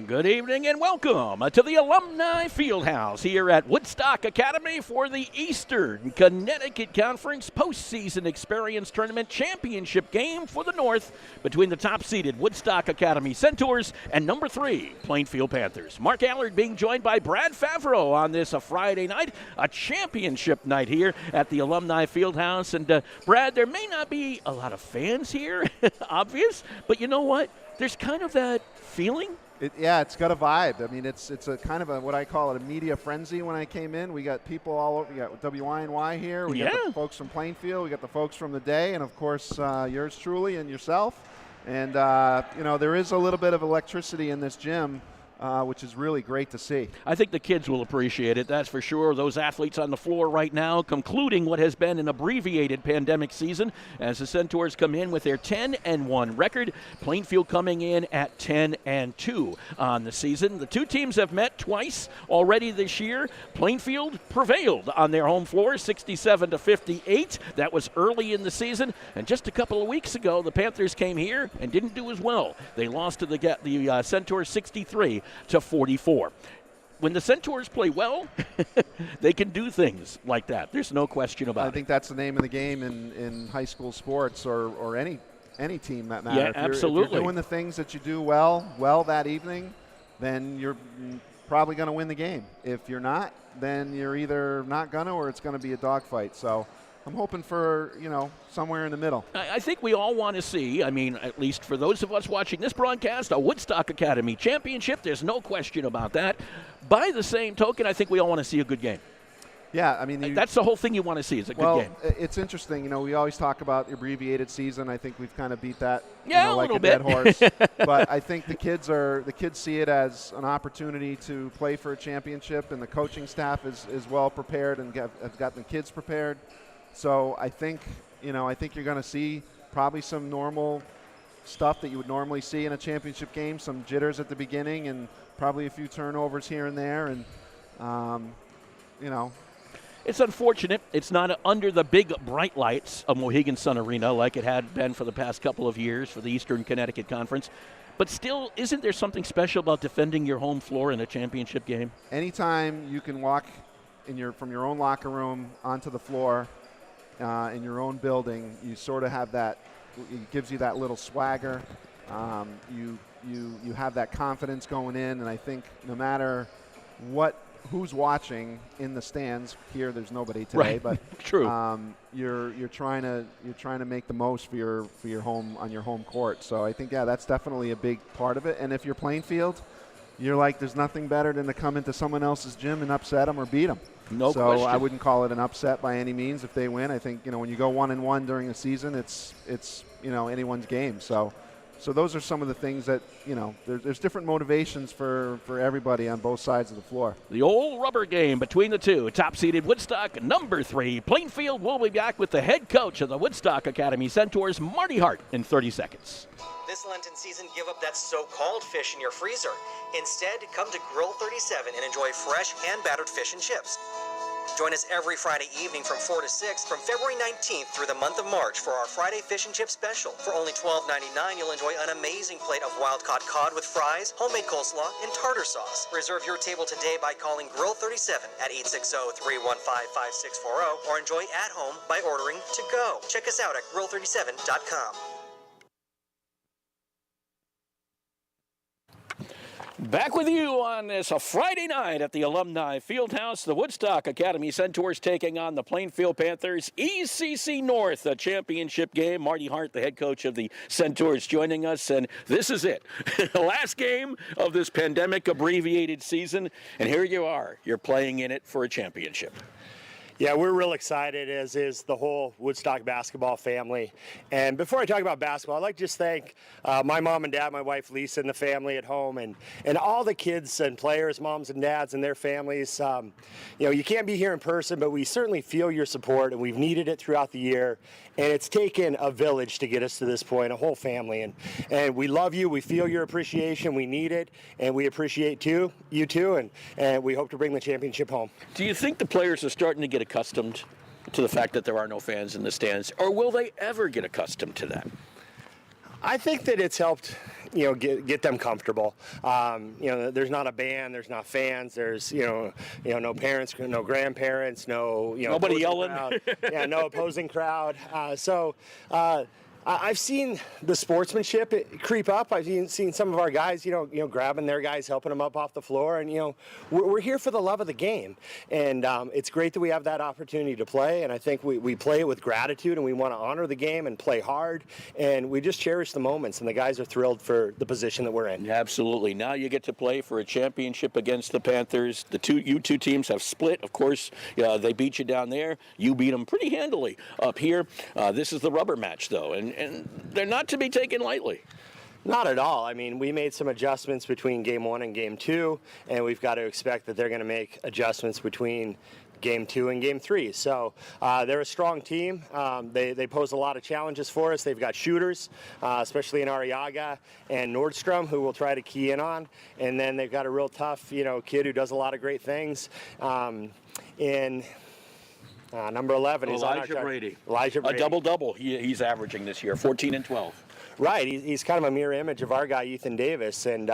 Good evening and welcome to the Alumni Fieldhouse here at Woodstock Academy for the Eastern Connecticut Conference Postseason Experience Tournament Championship game for the North between the top-seeded Woodstock Academy Centaurs and number 3 Plainfield Panthers. Mark Allard being joined by Brad Favreau on this Friday night, a championship night here at the Alumni Fieldhouse. And Brad, there may not be a lot of fans here, obvious, but you know what? There's kind of that feeling. It's got a vibe. I mean, it's a kind of what I call it a media frenzy when I came in. We got people all over. We got WINY here. We got the folks from Plainfield. We got the folks from the day, and of course yours truly and yourself. And there is a little bit of electricity in this gym, which is really great to see. I think the kids will appreciate it, that's for sure. Those athletes on the floor right now concluding what has been an abbreviated pandemic season as the Centaurs come in with their 10-1 record. Plainfield coming in at 10-2 on the season. The two teams have met twice already this year. Plainfield prevailed on their home floor 67-58. That was early in the season. And just a couple of weeks ago, the Panthers came here and didn't do as well. They lost to the Centaurs 63-44. When the Centaurs play well, they can do things like that. There's no question about it. I think that's the name of the game in high school sports or any team that matters. Yeah, absolutely. If you're doing the things that you do well that evening, then you're probably going to win the game. If you're not, then you're either not going to or it's going to be a dogfight. So I'm hoping for, somewhere in the middle. I think we all want to see, at least for those of us watching this broadcast, a Woodstock Academy championship. There's no question about that. By the same token, I think we all want to see a good game. Yeah, that's the whole thing you want to see is a good game. Well, it's interesting. We always talk about the abbreviated season. I think we've kind of beat that like a dead horse. But I think the kids see it as an opportunity to play for a championship, and the coaching staff is well prepared and have gotten the kids prepared. So I think you're going to see probably some normal stuff that you would normally see in a championship game, some jitters at the beginning and probably a few turnovers here and there. And, It's unfortunate. It's not under the big bright lights of Mohegan Sun Arena like it had been for the past couple of years for the Eastern Connecticut Conference. But still, isn't there something special about defending your home floor in a championship game? Anytime you can walk from your own locker room onto the floor in your own building, you sort of have that. It gives you that little swagger. You have that confidence going in, and I think no matter who's watching in the stands here, there's nobody today, right. But true. You're trying to make the most for your home on your home court. So I think that's definitely a big part of it. And if you're Plainfield, you're like, there's nothing better than to come into someone else's gym and upset them or beat them. No question. So I wouldn't call it an upset by any means if they win. I think when you go 1-1 during a season, it's anyone's game. So those are some of the things that there's different motivations for everybody on both sides of the floor. The old rubber game between the two. Top-seeded Woodstock, number 3 Plainfield. Will be back with the head coach of the Woodstock Academy Centaurs, Marty Hart, in 30 seconds. This Lenten season, give up that so-called fish in your freezer. Instead, come to Grill 37 and enjoy fresh, hand-battered fish and chips. Join us every Friday evening from 4 to 6 from February 19th through the month of March for our Friday Fish and Chip Special. For only $12.99, you'll enjoy an amazing plate of wild-caught cod with fries, homemade coleslaw, and tartar sauce. Reserve your table today by calling Grill 37 at 860-315-5640 or enjoy at home by ordering to go. Check us out at grill37.com. Back with you on this Friday night at the Alumni Fieldhouse. The Woodstock Academy Centaurs taking on the Plainfield Panthers. ECC North, a championship game. Marty Hart, the head coach of the Centaurs, joining us. And this is it. The last game of this pandemic abbreviated season. And here you are. You're playing in it for a championship. Yeah, we're real excited, as is the whole Woodstock basketball family. And before I talk about basketball, I'd like to just thank my mom and dad, my wife Lisa, and the family at home, and all the kids and players, moms and dads and their families. You can't be here in person, but we certainly feel your support, and we've needed it throughout the year. And it's taken a village to get us to this point, a whole family. And we love you. We feel your appreciation. We need it. And we appreciate you too. And we hope to bring the championship home. Do you think the players are starting to get accustomed to the fact that there are no fans in the stands, or will they ever get accustomed to that? I think that it's helped get them comfortable. There's not a band, there's not fans, there's no parents, no grandparents, nobody yelling. No opposing crowd. I've seen the sportsmanship creep up. I've seen some of our guys, grabbing their guys, helping them up off the floor, and we're here for the love of the game, and it's great that we have that opportunity to play. And I think we play it with gratitude, and we want to honor the game and play hard, and we just cherish the moments. And the guys are thrilled for the position that we're in. Absolutely. Now you get to play for a championship against the Panthers. You two teams have split. Of course, they beat you down there. You beat them pretty handily up here. This is the rubber match, though, and they're not to be taken lightly. Not at all. I mean, we made some adjustments between Game 1 and Game 2, and we've got to expect that they're going to make adjustments between Game 2 and Game 3. So they're a strong team. They pose a lot of challenges for us. They've got shooters, especially in Arriaga and Nordstrom, who we'll try to key in on. And then they've got a real tough, kid who does a lot of great things. Number 11 is Elijah Brady. Elijah Brady. A double-double he's averaging this year, 14 and 12. Right, he's kind of a mirror image of our guy, Ethan Davis, and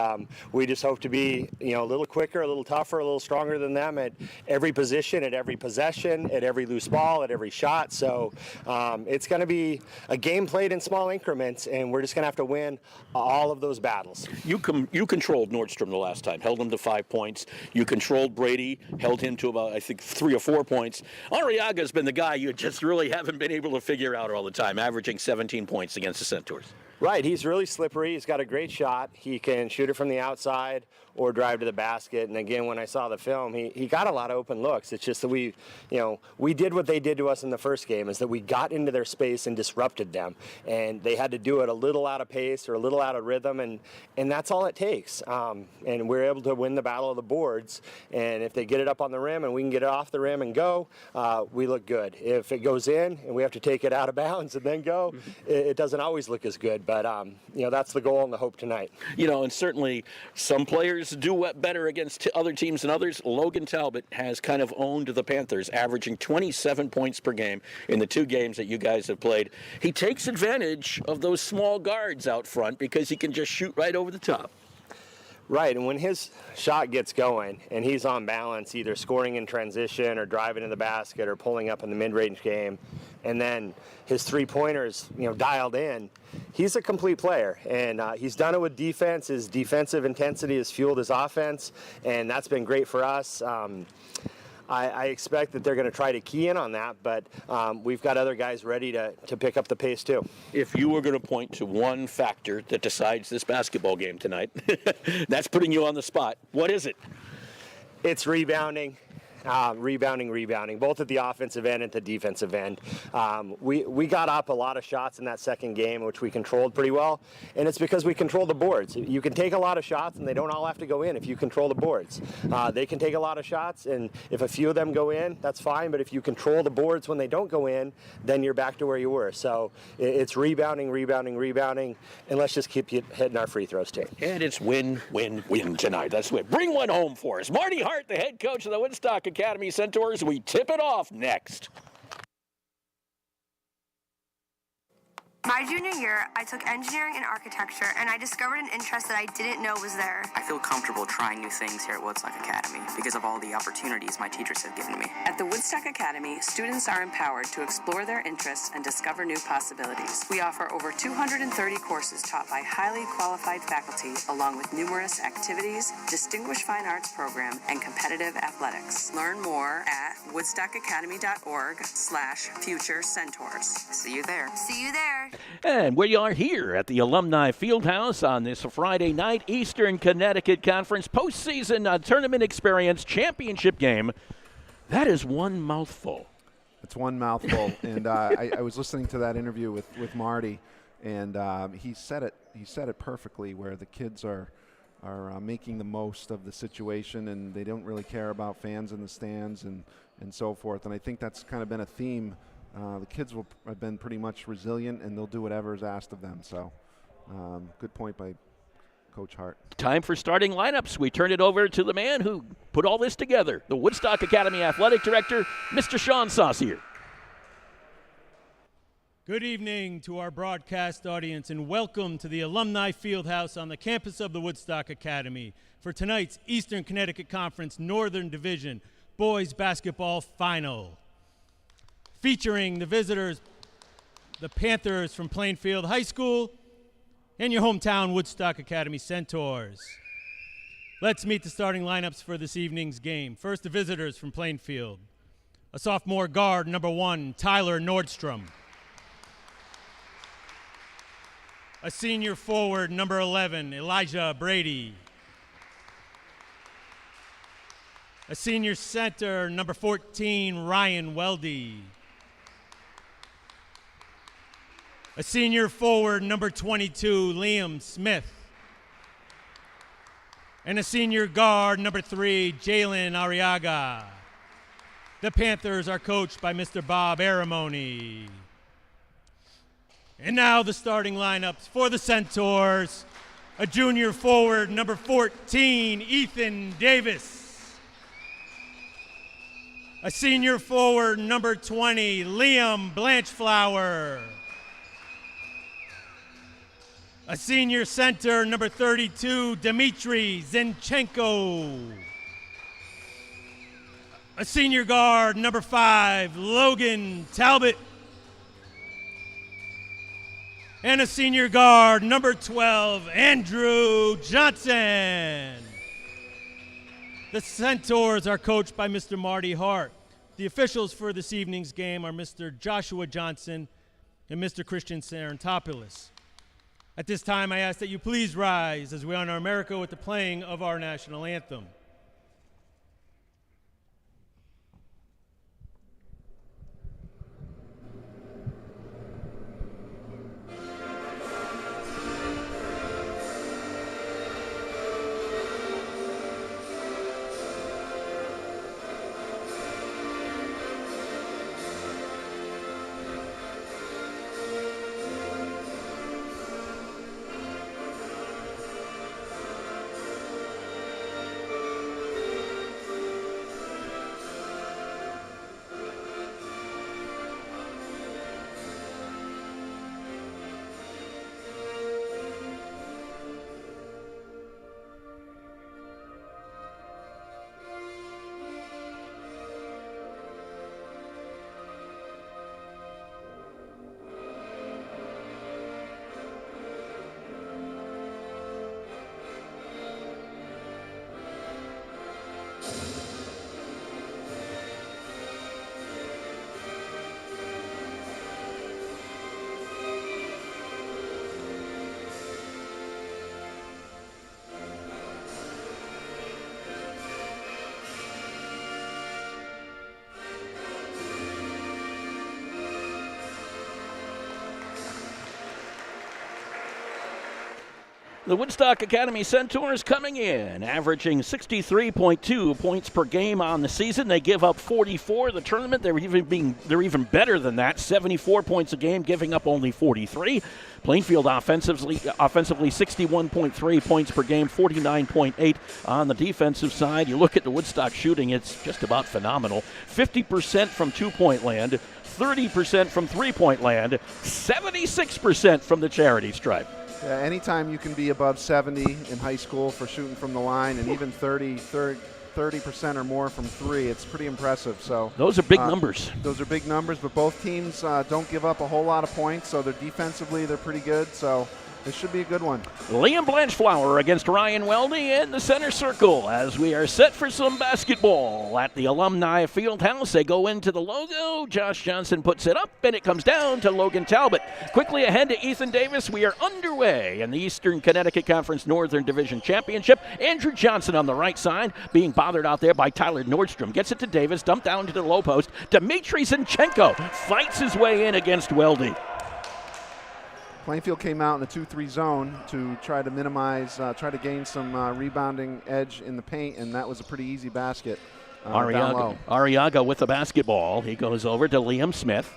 we just hope to be, a little quicker, a little tougher, a little stronger than them at every position, at every possession, at every loose ball, at every shot. So it's going to be a game played in small increments, and we're just going to have to win all of those battles. You controlled Nordstrom the last time, held him to 5 points. You controlled Brady, held him to about, I think, 3 or 4 points. Arriaga's been the guy you just really haven't been able to figure out all the time, averaging 17 points against the Centaurs. Right, he's really slippery. He's got a great shot. He can shoot it from the outside or drive to the basket. And again, when I saw the film, he got a lot of open looks. It's just that we did what they did to us in the first game, is that we got into their space and disrupted them. And they had to do it a little out of pace or a little out of rhythm, and that's all it takes. And we're able to win the battle of the boards. And if they get it up on the rim and we can get it off the rim and go, we look good. If it goes in and we have to take it out of bounds and then go, it doesn't always look as good. But, that's the goal and the hope tonight. And certainly some players do better against other teams than others. Logan Talbot has kind of owned the Panthers, averaging 27 points per game in the 2 games that you guys have played. He takes advantage of those small guards out front because he can just shoot right over the top. Right, and when his shot gets going and he's on balance, either scoring in transition or driving to the basket or pulling up in the mid-range game, and then his three-pointers, dialed in, he's a complete player. And he's done it with defense. His defensive intensity has fueled his offense, and that's been great for us. I expect that they're going to try to key in on that, but we've got other guys ready to pick up the pace too. If you were going to point to one factor that decides this basketball game tonight, that's putting you on the spot. What is it? It's rebounding. Rebounding, both at the offensive end and the defensive end. We got up a lot of shots in that second game, which we controlled pretty well, and it's because we controlled the boards. You can take a lot of shots, and they don't all have to go in if you control the boards. They can take a lot of shots, and if a few of them go in, that's fine, but if you control the boards when they don't go in, then you're back to where you were. So it's rebounding, and let's just keep hitting our free throws too. And it's win tonight. That's it. Bring one home for us. Marty Hart, the head coach of the Woodstock Academy Centaurs. We tip it off next. My junior year, I took engineering and architecture, and I discovered an interest that I didn't know was there. I feel comfortable trying new things here at Woodstock Academy because of all the opportunities my teachers have given me. At the Woodstock Academy, students are empowered to explore their interests and discover new possibilities. We offer over 230 courses taught by highly qualified faculty, along with numerous activities, distinguished fine arts program, and competitive athletics. Learn more at woodstockacademy.org/future centaurs. See you there. See you there. And we are here at the Alumni Fieldhouse on this Friday night Eastern Connecticut Conference postseason tournament experience championship game. That is one mouthful. It's one mouthful. And I was listening to that interview with Marty, and he said it perfectly, where the kids are making the most of the situation, and they don't really care about fans in the stands and so forth. And I think that's kind of been a theme. The kids have been pretty much resilient, and they'll do whatever is asked of them. So good point by Coach Hart. Time for starting lineups. We turn it over to the man who put all this together, the Woodstock Academy Athletic Director, Mr. Sean Saucier. Good evening to our broadcast audience and welcome to the Alumni Fieldhouse on the campus of the Woodstock Academy for tonight's Eastern Connecticut Conference Northern Division Boys Basketball Final. Featuring the visitors, the Panthers from Plainfield High School and your hometown Woodstock Academy Centaurs. Let's meet the starting lineups for this evening's game. First, the visitors from Plainfield. A sophomore guard, number 1, Tyler Nordstrom. A senior forward, number 11, Elijah Brady. A senior center, number 14, Ryan Weldy. A senior forward, number 22, Liam Smith. And a senior guard, number 3, Jalen Arriaga. The Panthers are coached by Mr. Bob Aramoni. And now the starting lineups for the Centaurs. A junior forward, number 14, Ethan Davis. A senior forward, number 20, Liam Blanchflower. A senior center, number 32, Dmitry Zinchenko. A senior guard, number 5, Logan Talbot. And a senior guard, number 12, Andrew Johnson. The Centaurs are coached by Mr. Marty Hart. The officials for this evening's game are Mr. Joshua Johnson and Mr. Christian Sarantopoulos. At this time, I ask that you please rise as we honor America with the playing of our national anthem. The Woodstock Academy Centaurs coming in, averaging 63.2 points per game on the season. They give up 44 the tournament. They're even better than that, 74 points a game, giving up only 43. Plainfield offensively 61.3 points per game, 49.8 on the defensive side. You look at the Woodstock shooting, it's just about phenomenal. 50% from two-point land, 30% from three-point land, 76% from the charity stripe. Yeah, anytime you can be above 70 in high school for shooting from the line and even 30% or more from three, it's pretty impressive. So those are big numbers. Those are big numbers, but both teams don't give up a whole lot of points, so they're defensively they're pretty good. So this should be a good one. Liam Blanchflower against Ryan Weldy in the center circle as we are set for some basketball at the Alumni Fieldhouse. They go into the logo. Josh Johnson puts it up, and it comes down to Logan Talbot. Quickly ahead to Ethan Davis. We are underway in the Eastern Connecticut Conference Northern Division Championship. Andrew Johnson on the right side, being bothered out there by Tyler Nordstrom. Gets it to Davis, dumped down to the low post. Dmitry Zinchenko fights his way in against Weldy. Plainfield came out in a 2-3 zone to try to minimize, try to gain some rebounding edge in the paint, and that was a pretty easy basket down low. Arriaga with the basketball. He goes over to Liam Smith.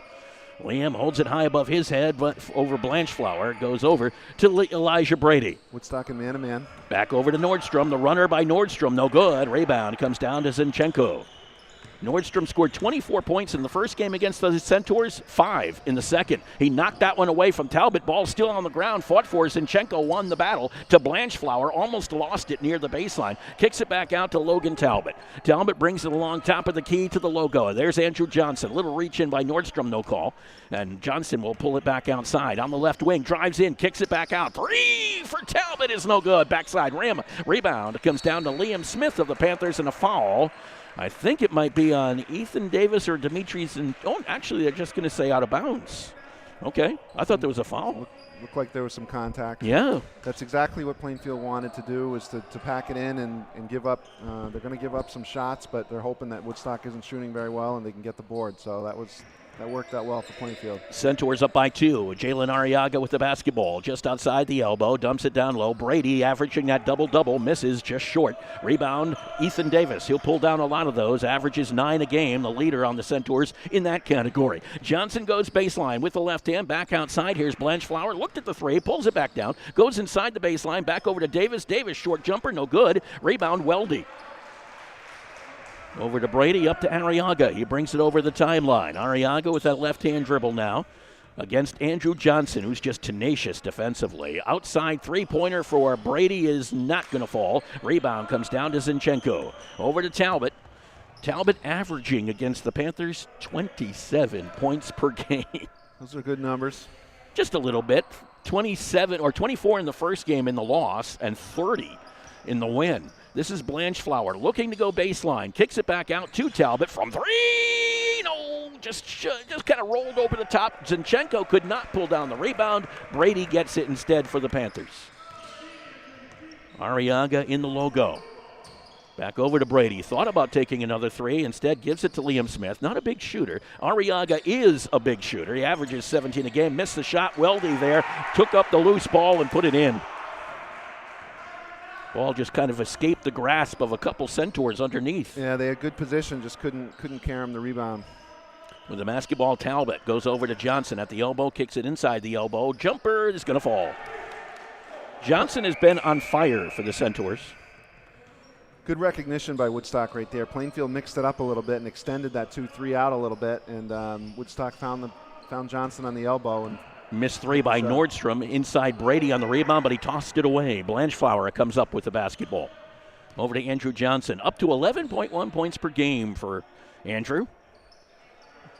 Liam holds it high above his head, but over Blanchflower. Goes over to Elijah Brady. Woodstock and man-to-man. Back over to Nordstrom. The runner by Nordstrom, no good. Rebound comes down to Zinchenko. Nordstrom scored 24 points in the first game against the Centaurs, 5 in the second. He knocked that one away from Talbot. Ball still on the ground, fought for. Zinchenko won the battle to Blanchflower, almost lost it near the baseline. Kicks it back out to Logan Talbot. Talbot brings it along top of the key to the logo. There's Andrew Johnson. Little reach in by Nordstrom, no call. And Johnson will pull it back outside. On the left wing, drives in, kicks it back out. 3 for Talbot is no good. Backside rim. Rebound comes down to Liam Smith of the Panthers, and a foul. I think it might be on Ethan Davis or Demetrius. Actually, they're just going to say out of bounds. Okay. I thought there was a foul. Looked like there was some contact. Yeah. That's exactly what Plainfield wanted to do, was to pack it in and give up. They're going to give up some shots, but they're hoping that Woodstock isn't shooting very well and they can get the board. So that worked out well for Plainfield. Centaurs up by 2. Jalen Arriaga with the basketball just outside the elbow, dumps it down low. Brady averaging that double-double, misses just short. Rebound, Ethan Davis. He'll pull down a lot of those, averages 9 a game, the leader on the Centaurs in that category. Johnson goes baseline with the left hand, back outside. Here's Blanchflower, looked at the 3, pulls it back down, goes inside the baseline, back over to Davis. Davis, short jumper, no good. Rebound, Weldy. Over to Brady, up to Arriaga. He brings it over the timeline. Arriaga with that left-hand dribble now against Andrew Johnson, who's just tenacious defensively. Outside three-pointer for Brady is not going to fall. Rebound comes down to Zinchenko. Over to Talbot. Talbot averaging against the Panthers 27 points per game. Those are good numbers. Just a little bit. 27 or 24 in the first game in the loss and 30 in the win. This is Blanchflower looking to go baseline. Kicks it back out to Talbot from 3. No, just kind of rolled over the top. Zinchenko could not pull down the rebound. Brady gets it instead for the Panthers. Arriaga in the logo. Back over to Brady. Thought about taking another 3. Instead gives it to Liam Smith. Not a big shooter. Arriaga is a big shooter. He averages 17 a game. Missed the shot. Weldy there. Took up the loose ball and put it in. Ball just kind of escaped the grasp of a couple Centaurs underneath. Yeah, they had good position, just couldn't carry him the rebound. With the basketball, Talbot goes over to Johnson at the elbow, kicks it inside the elbow. Jumper is going to fall. Johnson has been on fire for the Centaurs. Good recognition by Woodstock right there. Plainfield mixed it up a little bit and extended that 2-3 out a little bit, and Woodstock found Johnson on the elbow and missed 3 by Nordstrom. Inside Brady on the rebound, but he tossed it away. Blanchflower comes up with the basketball. Over to Andrew Johnson. Up to 11.1 points per game for Andrew.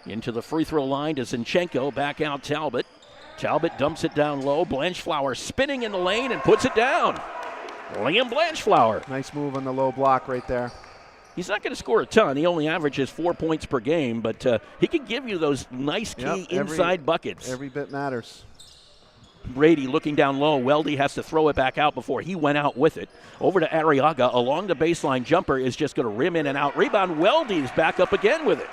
Into the free throw line to Zinchenko. Back out Talbot. Talbot dumps it down low. Blanchflower spinning in the lane and puts it down. Liam Blanchflower. Nice move on the low block right there. He's not going to score a ton. He only averages 4 points per game, but he can give you those nice key inside buckets. Every bit matters. Brady looking down low. Weldy has to throw it back out before he went out with it. Over to Arriaga. Along the baseline, jumper is just going to rim in and out. Rebound, Weldy's back up again with it.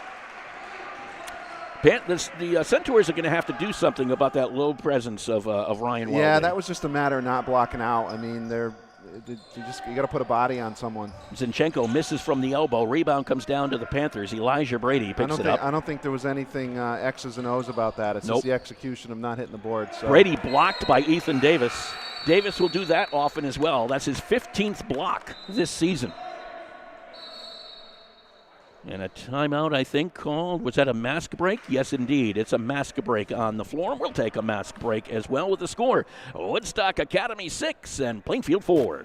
The Centaurs are going to have to do something about that low presence of Ryan Weldy. Yeah, that was just a matter of not blocking out. I mean, you got to put a body on someone. Zinchenko misses from the elbow. Rebound comes down to the Panthers. Elijah Brady picks it up. I don't think there was anything X's and O's about that. It's just the execution of not hitting the board. So. Brady blocked by Ethan Davis. Davis will do that often as well. That's his 15th block this season. And a timeout, I think, called. Was that a mask break? Yes, indeed. It's a mask break on the floor. We'll take a mask break as well with the score. Woodstock Academy 6 and Plainfield 4.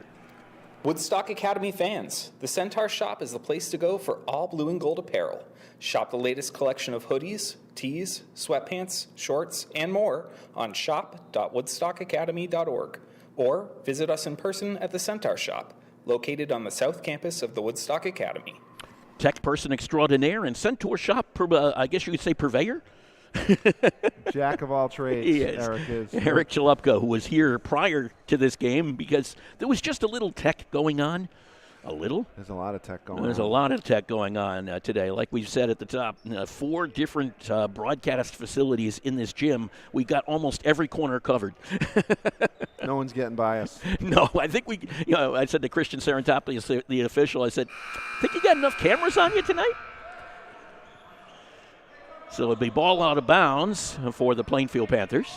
Woodstock Academy fans, the Centaur Shop is the place to go for all blue and gold apparel. Shop the latest collection of hoodies, tees, sweatpants, shorts, and more on shop.woodstockacademy.org or visit us in person at the Centaur Shop, located on the south campus of the Woodstock Academy. Tech person extraordinaire and Centaur Shop, I guess you could say purveyor? Jack of all trades, Eric is. Eric Chalupka, who was here prior to this game because there was just a little tech going on. A little? There's a lot of tech going on. There's a lot of tech going on today. Like we said at the top, 4 different broadcast facilities in this gym. We got almost every corner covered. No one's getting by us. No, I think I said to Christian Sarantopoulos, the official, I said, think you got enough cameras on you tonight? So it'll be ball out of bounds for the Plainfield Panthers.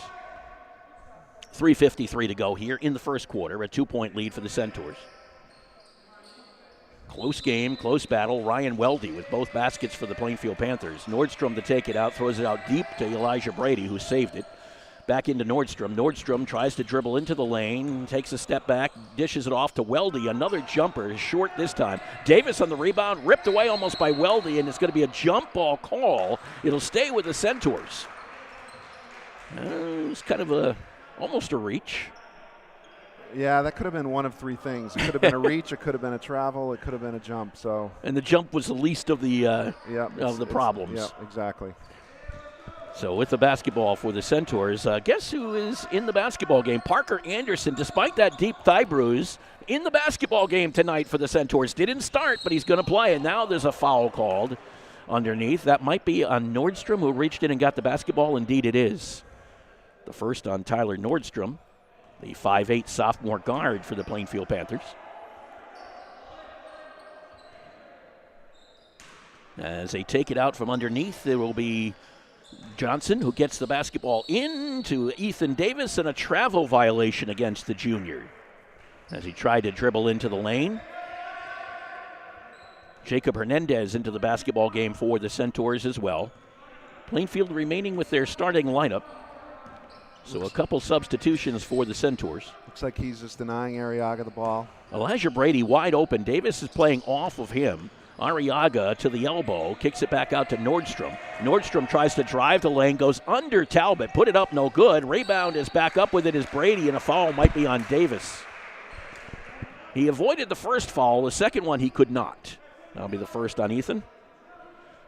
3:53 to go here in the first quarter, a 2-point lead for the Centaurs. Close game, close battle. Ryan Weldy with both baskets for the Plainfield Panthers. Nordstrom to take it out, throws it out deep to Elijah Brady, who saved it. Back into Nordstrom. Nordstrom tries to dribble into the lane, takes a step back, dishes it off to Weldy. Another jumper, short this time. Davis on the rebound, ripped away almost by Weldy, and it's going to be a jump ball call. It'll stay with the Centaurs. It's kind of almost a reach. Yeah, that could have been one of three things. It could have been a reach, it could have been a travel, it could have been a jump. So. And the jump was the least of the problems. Yeah, exactly. So with the basketball for the Centaurs, guess who is in the basketball game? Parker Anderson, despite that deep thigh bruise, in the basketball game tonight for the Centaurs. Didn't start, but he's going to play, and now there's a foul called underneath. That might be on Nordstrom, who reached in and got the basketball. Indeed it is. The first on Tyler Nordstrom, the 5'8" sophomore guard for the Plainfield Panthers. As they take it out from underneath, there will be Johnson, who gets the basketball into Ethan Davis, and a travel violation against the junior as he tried to dribble into the lane. Jacob Hernandez into the basketball game for the Centaurs as well. Plainfield remaining with their starting lineup. So a couple substitutions for the Centaurs. Looks like he's just denying Arriaga the ball. Elijah Brady wide open. Davis is playing off of him. Arriaga to the elbow, kicks it back out to Nordstrom. Nordstrom tries to drive the lane, goes under Talbot, put it up, no good. Rebound is back up with it is Brady, and a foul might be on Davis. He avoided the first foul, the second one he could not. That'll be the first on Ethan.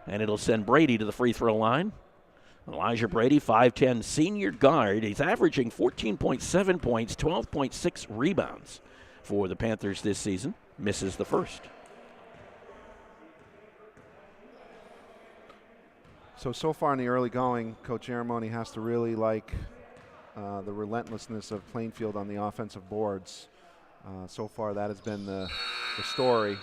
And it'll send Brady to the free throw line. Elijah Brady, 5'10", senior guard. He's averaging 14.7 points, 12.6 rebounds for the Panthers this season. Misses the first. So far in the early going, Coach Aramoni has to really like the relentlessness of Plainfield on the offensive boards. So far, that has been the story.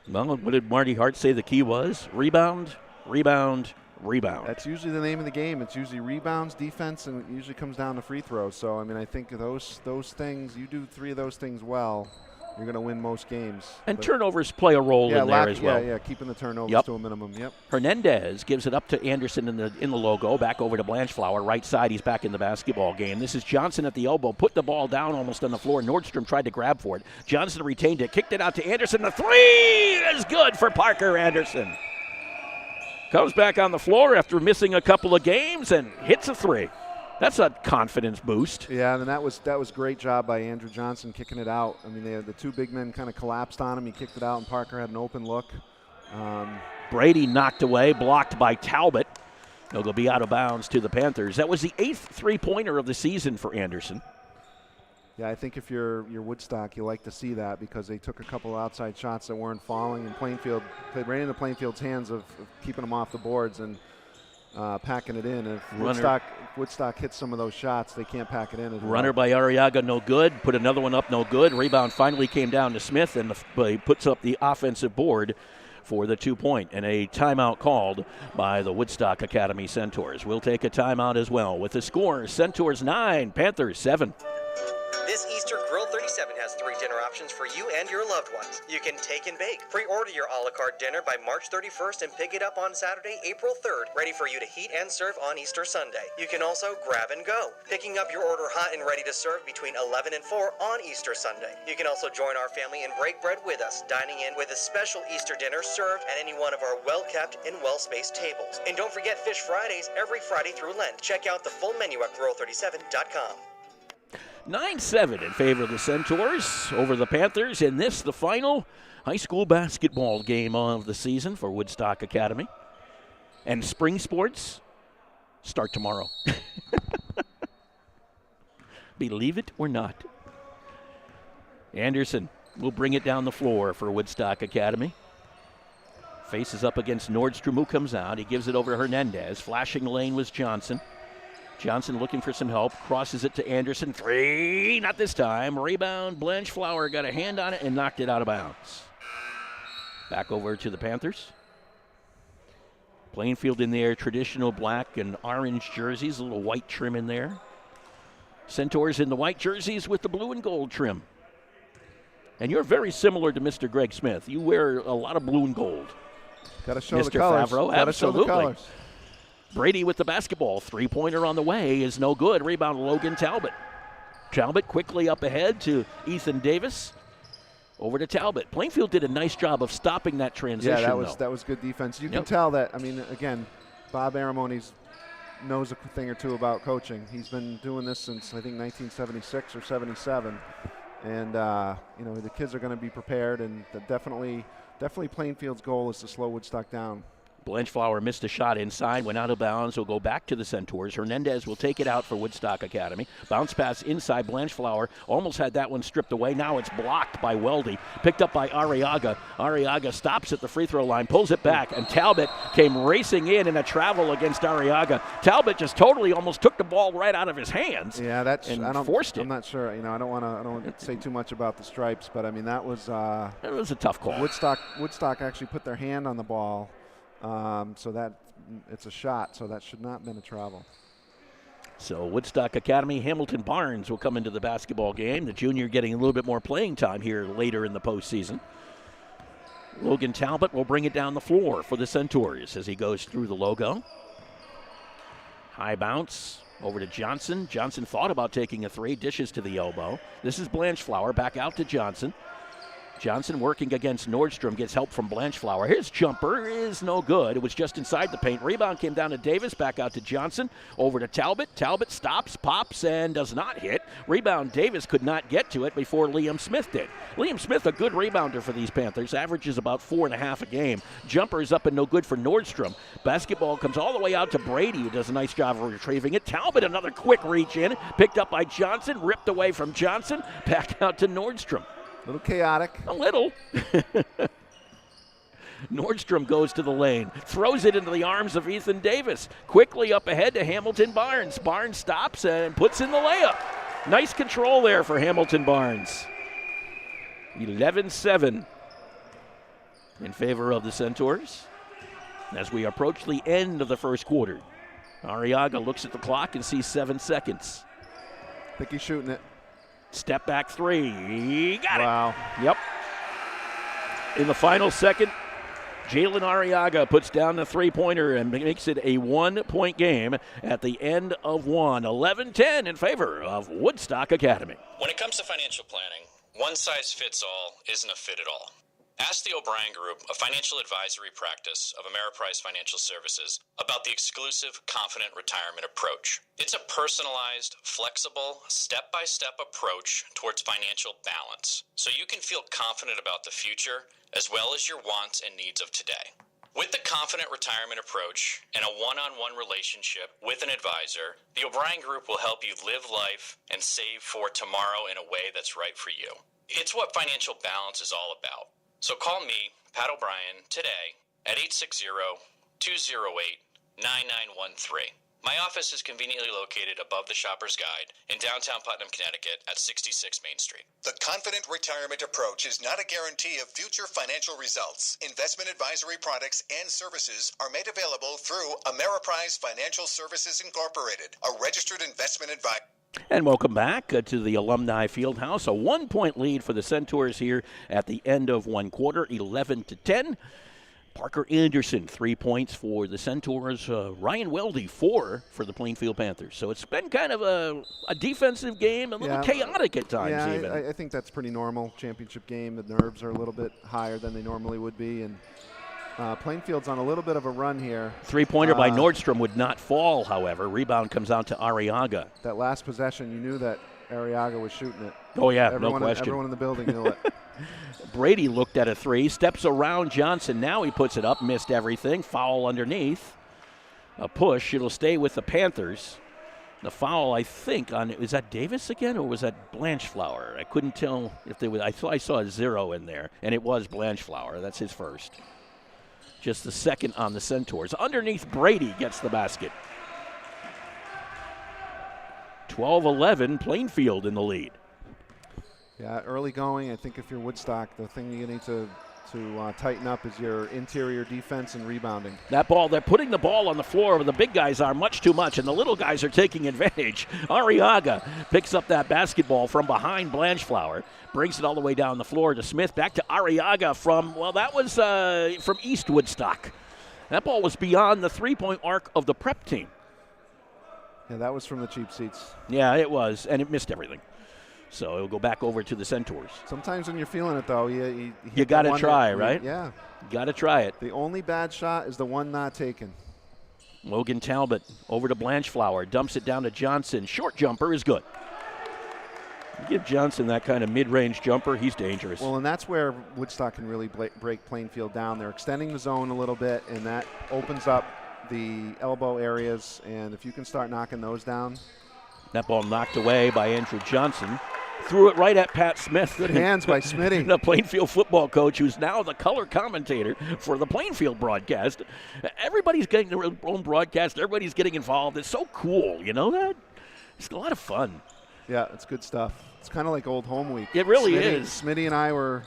Well, what did Marty Hart say the key was? Rebound, rebound, rebound. That's usually the name of the game. It's usually rebounds, defense, and it usually comes down to free throws. So, I mean, I think those things, you do three of those things well, you're going to win most games. And turnovers play a role in there as well. Yeah, keeping the turnovers to a minimum. Yep. Hernandez gives it up to Anderson in the logo. Back over to Blanchflower. Right side, he's back in the basketball game. This is Johnson at the elbow. Put the ball down almost on the floor. Nordstrom tried to grab for it. Johnson retained it. Kicked it out to Anderson. The three is good for Parker Anderson. Comes back on the floor after missing a couple of games and hits a three. That's a confidence boost. Yeah, and that was great job by Andrew Johnson kicking it out. I mean, the two big men kind of collapsed on him. He kicked it out, and Parker had an open look. Brady knocked away, blocked by Talbot. He'll be out of bounds to the Panthers. That was the 8th three-pointer of the season for Anderson. Yeah, I think if you're Woodstock, you like to see that because they took a couple outside shots that weren't falling, and Plainfield played right into Plainfield's hands of keeping them off the boards and packing it in. If Woodstock hits some of those shots, they can't pack it in as well. Runner by Arriaga, no good. Put another one up, no good. Rebound finally came down to Smith, and he puts up the offensive board for the 2-point, and a timeout called by the Woodstock Academy Centaurs. We'll take a timeout as well. With the score, Centaurs 9, Panthers 7. This Easter, Grill 37 has 3 dinner options for you and your loved ones. You can take and bake. Pre-order your a la carte dinner by March 31st and pick it up on Saturday, April 3rd, ready for you to heat and serve on Easter Sunday. You can also grab and go, picking up your order hot and ready to serve between 11 and 4 on Easter Sunday. You can also join our family and break bread with us, dining in with a special Easter dinner served at any one of our well-kept and well-spaced tables. And don't forget Fish Fridays every Friday through Lent. Check out the full menu at grill37.com. 9-7 in favor of the Centaurs over the Panthers, and this the final high school basketball game of the season for Woodstock Academy. And spring sports start tomorrow. Believe it or not. Anderson will bring it down the floor for Woodstock Academy. Faces up against Nordstrom, who comes out. He gives it over to Hernandez. Flashing lane was Johnson. Johnson looking for some help, crosses it to Anderson. 3, not this time. Rebound, Blanchflower got a hand on it and knocked it out of bounds. Back over to the Panthers. Plainfield in their traditional black and orange jerseys, a little white trim in there. Centaurs in the white jerseys with the blue and gold trim. And you're very similar to Mr. Greg Smith. You wear a lot of blue and gold. Got to show Mr. the colors. Favreau, Gotta show the absolutely. colors. Brady with the basketball. Three-pointer on the way is no good. Rebound Logan Talbot. Talbot quickly up ahead to Ethan Davis. Over to Talbot. Plainfield did a nice job of stopping that transition. Yeah, that was good defense. You can tell that. I mean, again, Bob Aramone knows a thing or two about coaching. He's been doing this since I think 1976 or 77, and the kids are going to be prepared. And definitely Plainfield's goal is to slow Woodstock down. Blanchflower missed a shot inside, went out of bounds, will go back to the Centaurs. Hernandez will take it out for Woodstock Academy. Bounce pass inside. Blanchflower almost had that one stripped away. Now it's blocked by Weldy. Picked up by Arriaga. Arriaga stops at the free throw line, pulls it back, and Talbot came racing in a travel against Arriaga. Talbot just totally almost took the ball right out of his hands. Yeah, forced it. I'm not sure. I don't want to say too much about the stripes, but I mean that was a tough call. Woodstock actually put their hand on the ball. So that it's a shot, so that should not have been a travel. So Woodstock Academy, Hamilton Barnes will come into the basketball game. The junior getting a little bit more playing time here later in the postseason. Logan Talbot will bring it down the floor for the Centaurs as he goes through the logo. High bounce over to Johnson. Johnson thought about taking a three, dishes to the elbow. This is Blanchflower, back out to Johnson. Johnson working against Nordstrom, gets help from Blanchflower. His jumper is no good. It was just inside the paint. Rebound came down to Davis, back out to Johnson. Over to Talbot. Talbot stops, pops, and does not hit. Rebound, Davis could not get to it before Liam Smith did. Liam Smith, a good rebounder for these Panthers, averages about 4.5 a game. Jumper is up and no good for Nordstrom. Basketball comes all the way out to Brady, who does a nice job of retrieving it. Talbot, another quick reach in, picked up by Johnson, ripped away from Johnson, back out to Nordstrom. A little chaotic. A little. Nordstrom goes to the lane, throws it into the arms of Ethan Davis. Quickly up ahead to Hamilton Barnes. Barnes stops and puts in the layup. Nice control there for Hamilton Barnes. 11-7 in favor of the Centaurs as we approach the end of the first quarter. Arriaga looks at the clock and sees 7 seconds. I think he's shooting it. Step back three. He got it. Wow. Yep. In the final second, Jalen Arriaga puts down the three-pointer and makes it a 1-point game at the end of one. 11-10 in favor of Woodstock Academy. When it comes to financial planning, one size fits all isn't a fit at all. Ask the O'Brien Group, a financial advisory practice of Ameriprise Financial Services, about the exclusive Confident Retirement Approach. It's a personalized, flexible, step-by-step approach towards financial balance, so you can feel confident about the future as well as your wants and needs of today. With the Confident Retirement Approach and a one-on-one relationship with an advisor, the O'Brien Group will help you live life and save for tomorrow in a way that's right for you. It's what financial balance is all about. So call me, Pat O'Brien, today at 860-208-9913. My office is conveniently located above the Shopper's Guide in downtown Putnam, Connecticut at 66 Main Street. The Confident Retirement Approach is not a guarantee of future financial results. Investment advisory products and services are made available through Ameriprise Financial Services Incorporated, a registered investment advisor. And welcome back to the Alumni Fieldhouse. A 1-point lead for the Centaurs here at the end of one quarter, 11-10. Parker Anderson, 3 points for the Centaurs. Ryan Weldy, 4 for the Plainfield Panthers. So it's been kind of a defensive game, a little chaotic at times even. I think that's pretty normal. Championship game, the nerves are a little bit higher than they normally would be. And Plainfield's on a little bit of a run here. 3-pointer by Nordstrom would not fall, however. Rebound comes out to Arriaga. That last possession, you knew that Arriaga was shooting it. Oh, yeah, no question. Everyone in the building knew it. Brady looked at a three, steps around Johnson. Now he puts it up, missed everything. Foul underneath. A push. It'll stay with the Panthers. The foul, I think, is that Davis again, or was that Blanchflower? I couldn't tell if they was. I saw a 0 in there, and it was Blanchflower. That's his first. Just the second on the Centaurs. Underneath, Brady gets the basket. 12-11, Plainfield in the lead. Yeah, early going. I think if you're Woodstock, the thing you need to to tighten up is your interior defense and rebounding. That ball, they're putting the ball on the floor where the big guys are much too much, and the little guys are taking advantage. Arriaga picks up that basketball from behind Blanchflower, brings it all the way down the floor to Smith, back to Arriaga from East Woodstock. That ball was beyond the three-point arc of the prep team. Yeah, that was from the cheap seats. Yeah, it was, and it missed everything. So it'll go back over to the Centaurs. Sometimes when you're feeling it, though, you got to try, right? Yeah. Got to try it. The only bad shot is the one not taken. Logan Talbot over to Blanchflower, dumps it down to Johnson. Short jumper is good. You give Johnson that kind of mid-range jumper, he's dangerous. Well, and that's where Woodstock can really break Plainfield down. They're extending the zone a little bit, and that opens up the elbow areas, and if you can start knocking those down. That ball knocked away by Andrew Johnson. Threw it right at Pat Smith. Good hands by Smitty. The Plainfield football coach, who's now the color commentator for the Plainfield broadcast. Everybody's getting their own broadcast. Everybody's getting involved. It's so cool, you know that? It's a lot of fun. Yeah, it's good stuff. It's kind of like old home week. It really is. Smitty and I were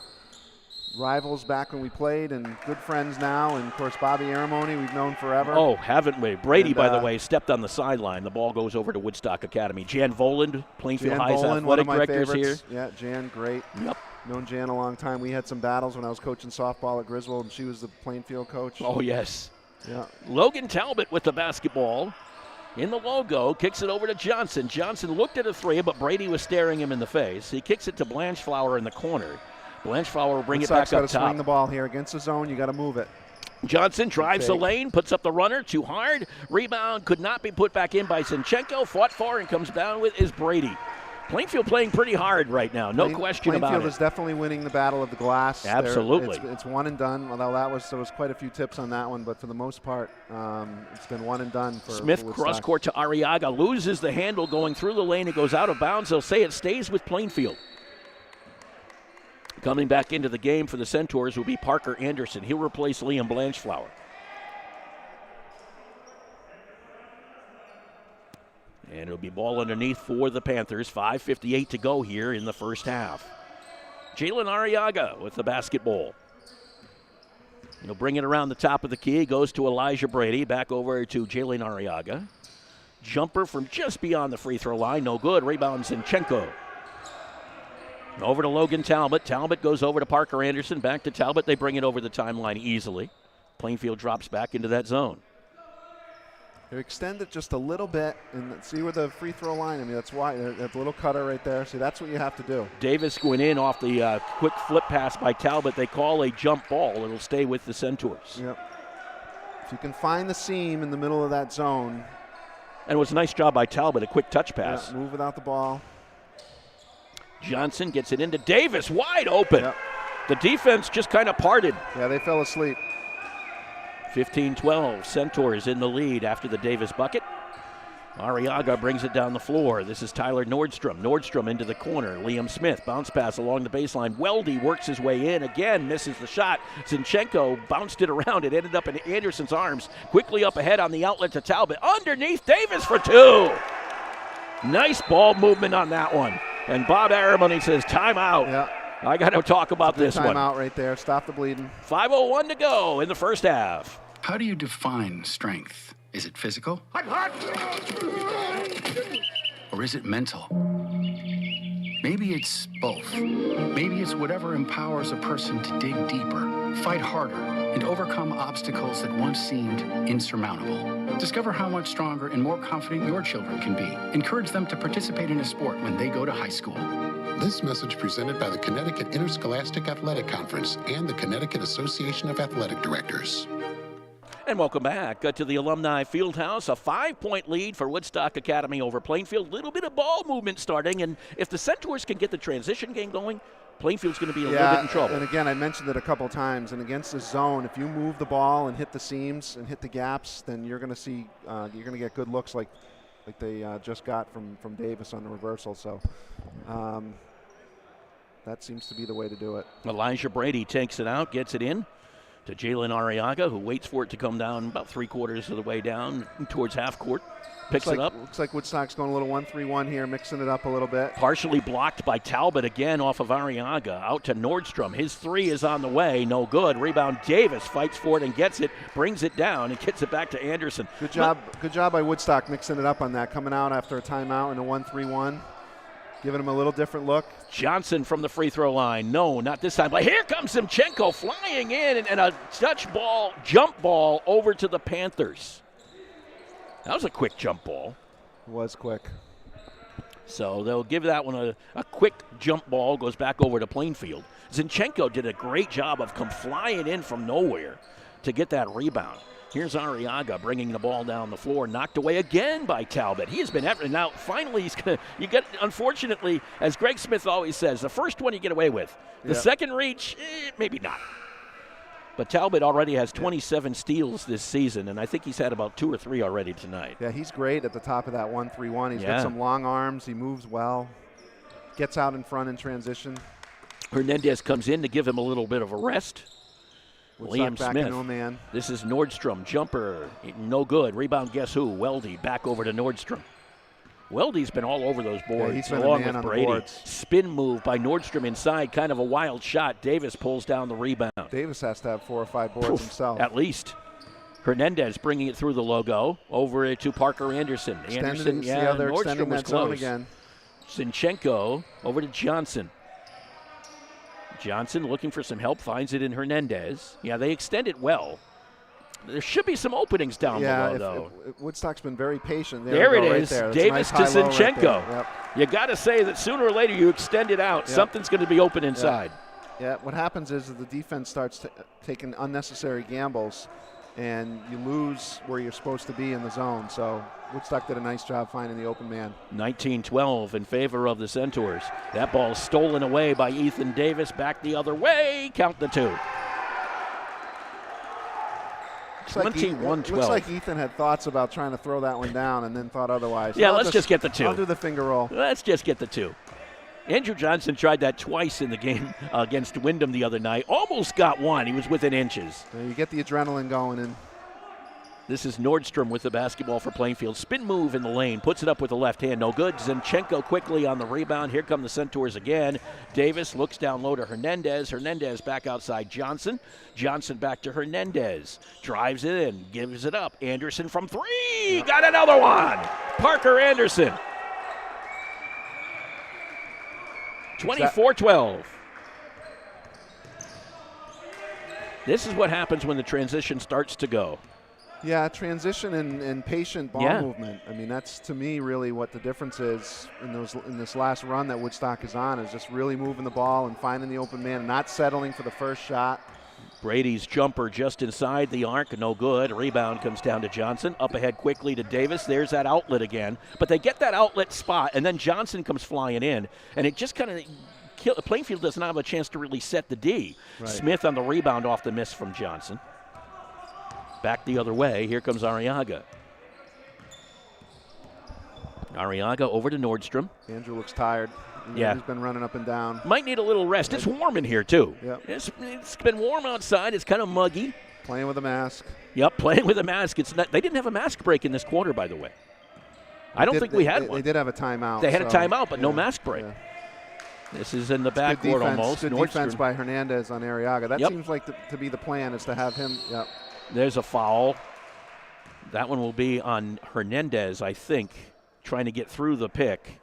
rivals back when we played and good friends now. And, of course, Bobby Aramoni we've known forever. Oh, haven't we? Brady, by the way, stepped on the sideline. The ball goes over to Woodstock Academy. Jan Voland, Plainfield High's athletic director's here. Yeah, Jan, great. Yep. Known Jan a long time. We had some battles when I was coaching softball at Griswold, and she was the Plainfield coach. Oh, yes. Yeah. Logan Talbot with the basketball in the logo, kicks it over to Johnson. Johnson looked at a three, but Brady was staring him in the face. He kicks it to Blanchflower in the corner. Blanchflower will bring it back up top. Swing the ball here against the zone. You got to move it. Johnson drives the lane, puts up the runner, too hard. Rebound could not be put back in by Zinchenko. Fought for and comes down with is Brady. Plainfield playing pretty hard right now, no question about it. Plainfield is definitely winning the battle of the glass. Absolutely. It's one and done, although there was quite a few tips on that one, but for the most part, it's been one and done for Smith cross court to Arriaga, loses the handle going through the lane. It goes out of bounds. They'll say it stays with Plainfield. Coming back into the game for the Centaurs will be Parker Anderson. He'll replace Liam Blanchflower. And it'll be ball underneath for the Panthers. 5:58 to go here in the first half. Jalen Arriaga with the basketball. He'll bring it around the top of the key. Goes to Elijah Brady. Back over to Jalen Arriaga. Jumper from just beyond the free throw line. No good. Rebound Zinchenko. Over to Logan Talbot. Talbot goes over to Parker Anderson. Back to Talbot. They bring it over the timeline easily. Plainfield drops back into that zone. They extend it just a little bit and see where the free throw line. I mean, that's why that little cutter right there. See, that's what you have to do. Davis going in off the quick flip pass by Talbot. They call a jump ball. It'll stay with the Centaurs. Yep. If you can find the seam in the middle of that zone. And it was a nice job by Talbot, a quick touch pass. Yeah, move without the ball. Johnson gets it into Davis, wide open. Yep. The defense just kind of parted. Yeah, they fell asleep. 15-12, Centaurs in the lead after the Davis bucket. Arriaga brings it down the floor. This is Tyler Nordstrom. Nordstrom into the corner. Liam Smith, bounce pass along the baseline. Weldy works his way in. Again, misses the shot. Zinchenko bounced it around. It ended up in Anderson's arms. Quickly up ahead on the outlet to Talbot. Underneath Davis for two. Nice ball movement on that one. And Bob Aramoni says, timeout. Yeah. I got to talk about this one. Timeout right there. Stop the bleeding. 5:01 to go in the first half. How do you define strength? Is it physical? I'm hot! Or is it mental? Maybe it's both. Maybe it's whatever empowers a person to dig deeper, fight harder, and overcome obstacles that once seemed insurmountable. Discover how much stronger and more confident your children can be. Encourage them to participate in a sport when they go to high school. This message presented by the Connecticut Interscholastic Athletic Conference and the Connecticut Association of Athletic Directors. And welcome back to the Alumni Fieldhouse. A 5-point lead for Woodstock Academy over Plainfield. Little bit of ball movement starting, and if the Centaurs can get the transition game going, Plainfield's going to be a little bit in trouble. And again, I mentioned it a couple times, and against the zone, if you move the ball and hit the seams and hit the gaps, then you're going to see, you're going to get good looks like they just got from Davis on the reversal. So that seems to be the way to do it. Elijah Brady takes it out, gets it in to Jalen Arriaga, who waits for it to come down about 3/4 of the way down towards half court. picks it up. Looks like Woodstock's going a little 1-3-1 here, mixing it up a little bit. Partially blocked by Talbot again off of Arriaga. Out to Nordstrom. His three is on the way. No good. Rebound. Davis fights for it and gets it, brings it down, and gets it back to Anderson. Good job by Woodstock mixing it up on that, coming out after a timeout in a 1-3-1. Giving him a little different look. Johnson from the free throw line. No, not this time. But here comes Simchenko flying in and a jump ball over to the Panthers. That was a quick jump ball. It was quick. So they'll give that one a quick jump ball, goes back over to Plainfield. Zinchenko did a great job of come flying in from nowhere to get that rebound. Here's Arriaga bringing the ball down the floor, knocked away again by Talbot. He has been now. Finally, he's gonna. You get. Unfortunately, as Greg Smith always says, the first one you get away with. The second reach, maybe not. But Talbot already has 27 steals this season, and I think he's had about 2 or 3 already tonight. Yeah, he's great at the top of that 1-3-1. He's got some long arms. He moves well. Gets out in front in transition. Hernandez comes in to give him a little bit of a rest. Liam Smith. This is Nordstrom. Jumper, no good. Rebound, guess who? Weldy back over to Nordstrom. Weldy's been all over those boards, he's been along a man with on Brady. the boards. Spin move by Nordstrom inside, kind of a wild shot. Davis pulls down the rebound. Davis has to have 4 or 5 boards himself. At least. Hernandez bringing it through the logo over to Parker Anderson. Anderson, Nordstrom was close. Again. Zinchenko over to Johnson. Johnson looking for some help, finds it in Hernandez. Yeah, they extend it well. There should be some openings down below, though. Woodstock's been very patient. There it is. Right there. Davis nice to Zinchenko. Right you got to say that sooner or later you extend it out. Something's going to be open inside. Yeah, what happens is that the defense starts taking unnecessary gambles, and you lose where you're supposed to be in the zone. So Woodstock did a nice job finding the open man. 19-12 in favor of the Centaurs. That ball stolen away by Ethan Davis. Back the other way. Count the 2. 21-12. Looks like Ethan had thoughts about trying to throw that one down and then thought otherwise. Yeah, let's just get the 2. I'll do the finger roll. Let's just get the 2. Andrew Johnson tried that twice in the game against Wyndham the other night. Almost got one. He was within inches. So you get the adrenaline going in. This is Nordstrom with the basketball for Plainfield. Spin move in the lane. Puts it up with the left hand. No good. Zinchenko quickly on the rebound. Here come the Centaurs again. Davis looks down low to Hernandez. Hernandez back outside Johnson. Johnson back to Hernandez. Drives it in. Gives it up. Anderson from 3. Got another one. Parker Anderson. 24-12. This is what happens when the transition starts to go. Yeah, transition and patient ball movement. I mean, that's to me really what the difference is in this last run that Woodstock is on, is just really moving the ball and finding the open man, not settling for the first shot. Brady's jumper just inside the arc, no good. Rebound comes down to Johnson. Up ahead quickly to Davis. There's that outlet again. But they get that outlet spot, and then Johnson comes flying in, and it just kind of Plainfield does not have a chance to really set the D. Right. Smith on the rebound off the miss from Johnson. Back the other way. Here comes Arriaga. Arriaga over to Nordstrom. Andrew looks tired. Yeah. He's been running up and down. Might need a little rest. It's warm in here, too. Yep. It's been warm outside. It's kind of muggy. Playing with a mask. Yep, playing with a mask. It's not. They didn't have a mask break in this quarter, by the way. I don't think we had one. They did have a timeout. They had a timeout, but no mask break. Yeah. This is in the backcourt almost. Good defense by Hernandez on Arriaga. That seems like to be the plan, is to have him. Yep. There's a foul. That one will be on Hernandez, I think, trying to get through the pick.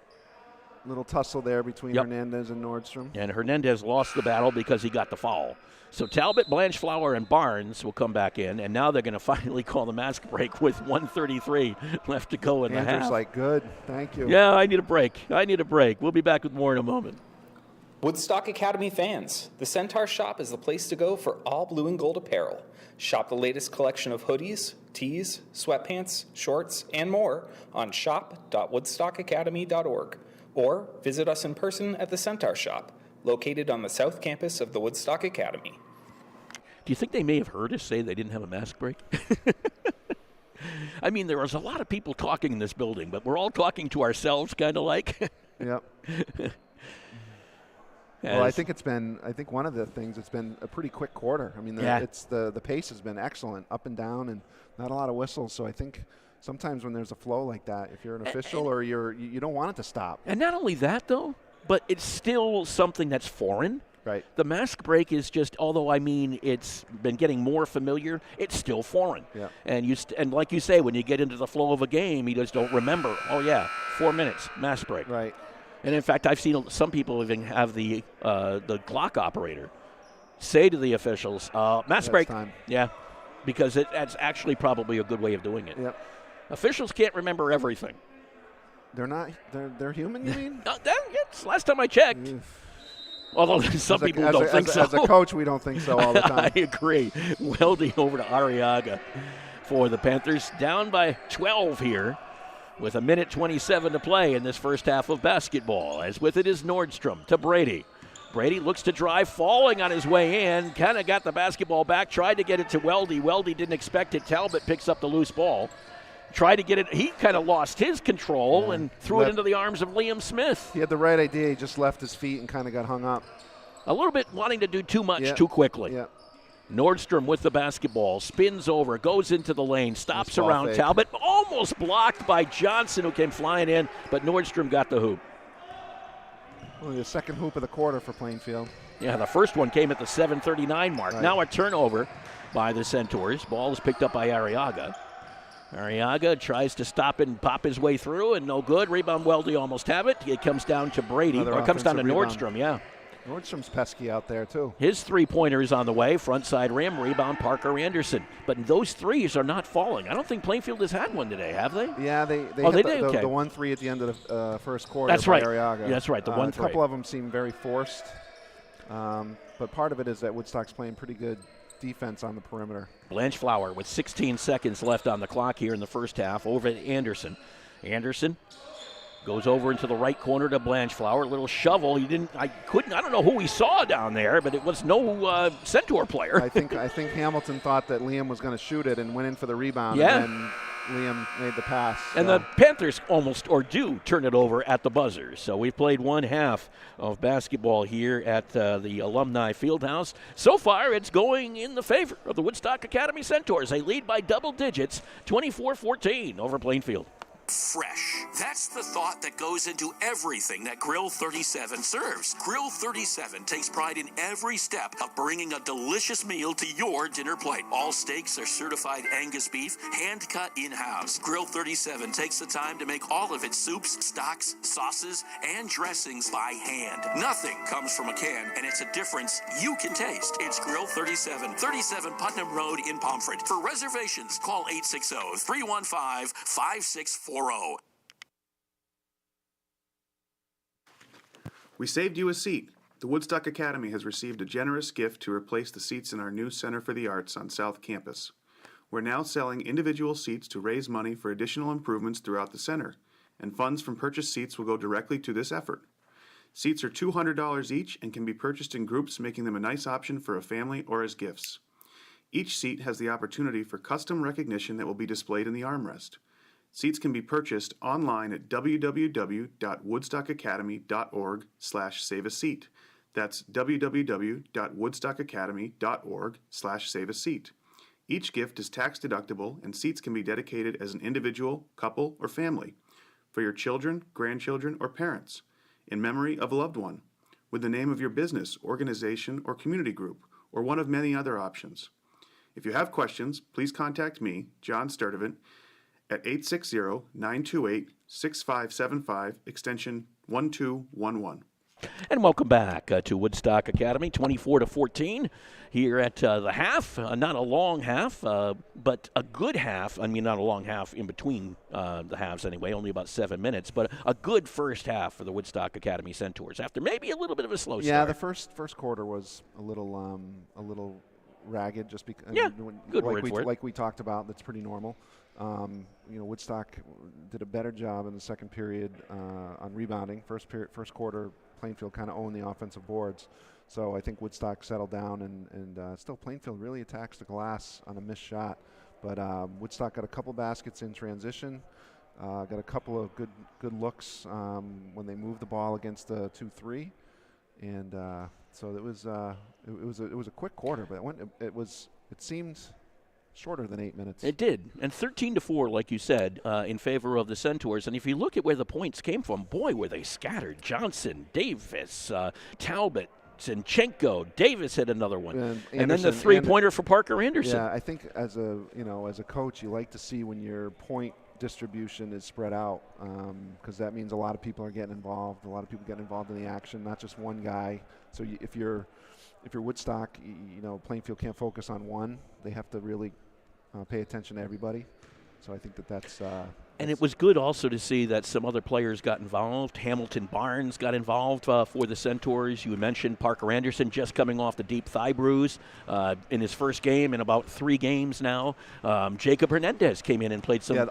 Little tussle there between Hernandez and Nordstrom. And Hernandez lost the battle because he got the foul. So Talbot, Blanchflower, and Barnes will come back in, and now they're going to finally call the mask break with 1:33 left to go in the half. Andrew's like, good, thank you. Yeah, I need a break. We'll be back with more in a moment. Woodstock Academy fans, the Centaur Shop is the place to go for all blue and gold apparel. Shop the latest collection of hoodies, tees, sweatpants, shorts, and more on shop.woodstockacademy.org, or visit us in person at the Centaur Shop, located on the south campus of the Woodstock Academy. Do you think they may have heard us say they didn't have a mask break? I mean, there was a lot of people talking in this building, but we're all talking to ourselves, kind of like. Yep. Well, I think one of the things, it's been a pretty quick quarter. I mean, the pace has been excellent, up and down, and not a lot of whistles. So I think sometimes when there's a flow like that, if you're an official or you don't want it to stop. And not only that, though, but it's still something that's foreign. Right. The mask break is just, although it's been getting more familiar, it's still foreign. Yeah. And and like you say, when you get into the flow of a game, you just don't remember. Oh yeah, 4 minutes mask break. Right. And in fact, I've seen some people even have the clock operator say to the officials, mask break. Time. Yeah, because that's actually probably a good way of doing it. Yep. Officials can't remember everything. They're not. They're human. You mean? Yes. Last time I checked. Although some people don't think so. As a coach, we don't think so all the time. I agree. Welding over to Arriaga for the Panthers. Down by 12 here with 1:27 to play in this first half of basketball. As with it is Nordstrom to Brady. Brady looks to drive, falling on his way in. Kind of got the basketball back, tried to get it to Weldy. Weldy didn't expect it. Talbot picks up the loose ball. Tried to get it. He kind of lost his control and threw it into the arms of Liam Smith. He had the right idea. He just left his feet and kind of got hung up. A little bit wanting to do too much too quickly. Yeah. Nordstrom with the basketball, spins over, goes into the lane, stops Nice around fake. Talbot, almost blocked by Johnson, who came flying in, but Nordstrom got the hoop. Only the second hoop of the quarter for Plainfield. Yeah, the first one came at the 7:39 mark. Right. Now a turnover by the Centaurs. Ball is picked up by Arriaga. Arriaga tries to stop and pop his way through, and no good. Rebound, Weldy almost have it. It comes down to Brady, Another or it comes down to offensive rebound. Nordstrom, yeah. Nordstrom's pesky out there, too. His three-pointer is on the way, front side rim, rebound, Parker Anderson. But those threes are not falling. I don't think Plainfield has had one today, have they? Yeah, they Oh, hit they did? Okay. the 1-3 at the end of the first quarter. That's by right. Arriaga. Yeah, that's right, the 1-3. A couple of them seem very forced. But part of it is that Woodstock's playing pretty good defense on the perimeter. Blanchflower with 16 seconds left on the clock here in the first half over to Anderson. Anderson goes over into the right corner to Blanchflower. A little shovel. I don't know who he saw down there, but it was no Centaur player. I think Hamilton thought that Liam was going to shoot it and went in for the rebound. Yeah. And then Liam made the pass. And the Panthers almost or do turn it over at the buzzer. So we've played one half of basketball here at the Alumni Fieldhouse. So far, it's going in the favor of the Woodstock Academy Centaurs. They lead by double digits, 24-14 over Plainfield. Fresh. That's the thought that goes into everything that Grill 37 serves. Grill 37 takes pride in every step of bringing a delicious meal to your dinner plate. All steaks are certified Angus beef, hand-cut in-house. Grill 37 takes the time to make all of its soups, stocks, sauces, and dressings by hand. Nothing comes from a can, and it's a difference you can taste. It's Grill 37, 37 Putnam Road in Pomfret. For reservations, call 860-315-5640. We saved you a seat. The Woodstock Academy has received a generous gift to replace the seats in our new Center for the Arts on South Campus. We're now selling individual seats to raise money for additional improvements throughout the center, and funds from purchased seats will go directly to this effort. Seats are $200 each and can be purchased in groups, making them a nice option for a family or as gifts. Each seat has the opportunity for custom recognition that will be displayed in the armrest. Seats can be purchased online at www.woodstockacademy.org/save-a-seat. That's www.woodstockacademy.org/save-a-seat. Each gift is tax deductible, and seats can be dedicated as an individual, couple, or family, for your children, grandchildren, or parents, in memory of a loved one, with the name of your business, organization, or community group, or one of many other options. If you have questions, please contact me, John Sturdivant, at 860-928-6575, extension 1211. And welcome back to Woodstock Academy, 24-14 here at the half. Not a long half, but a good half. I mean, not a long half in between the halves anyway, only about 7 minutes, but a good first half for the Woodstock Academy Centaurs after maybe a little bit of a slow start. Yeah, the first quarter was a little ragged, just because. Good word for it. Like we talked about, that's pretty normal. Woodstock did a better job in the second period on rebounding. First quarter, Plainfield kind of owned the offensive boards. So I think Woodstock settled down, and still Plainfield really attacks the glass on a missed shot. But Woodstock got a couple baskets in transition, got a couple of good looks when they moved the ball against the 2-3, and so it was a quick quarter. But it seemed shorter than 8 minutes. It did, and 13-4, like you said, in favor of the Centaurs. And if you look at where the points came from, boy, were they scattered. Johnson, Davis, Talbot, Zinchenko, Davis hit another one, and then the three-pointer for Parker Anderson. Yeah, I think as a coach, you like to see when your point distribution is spread out, because that means a lot of people are getting involved. A lot of people getting involved in the action, not just one guy. So if you're Woodstock, Plainfield can't focus on one. They have to really pay attention to everybody. So I think that's. And it was good also to see that some other players got involved. Hamilton Barnes got involved for the Centaurs. You mentioned Parker Anderson just coming off the deep thigh bruise in his first game in about 3 games now. Jacob Hernandez came in and played some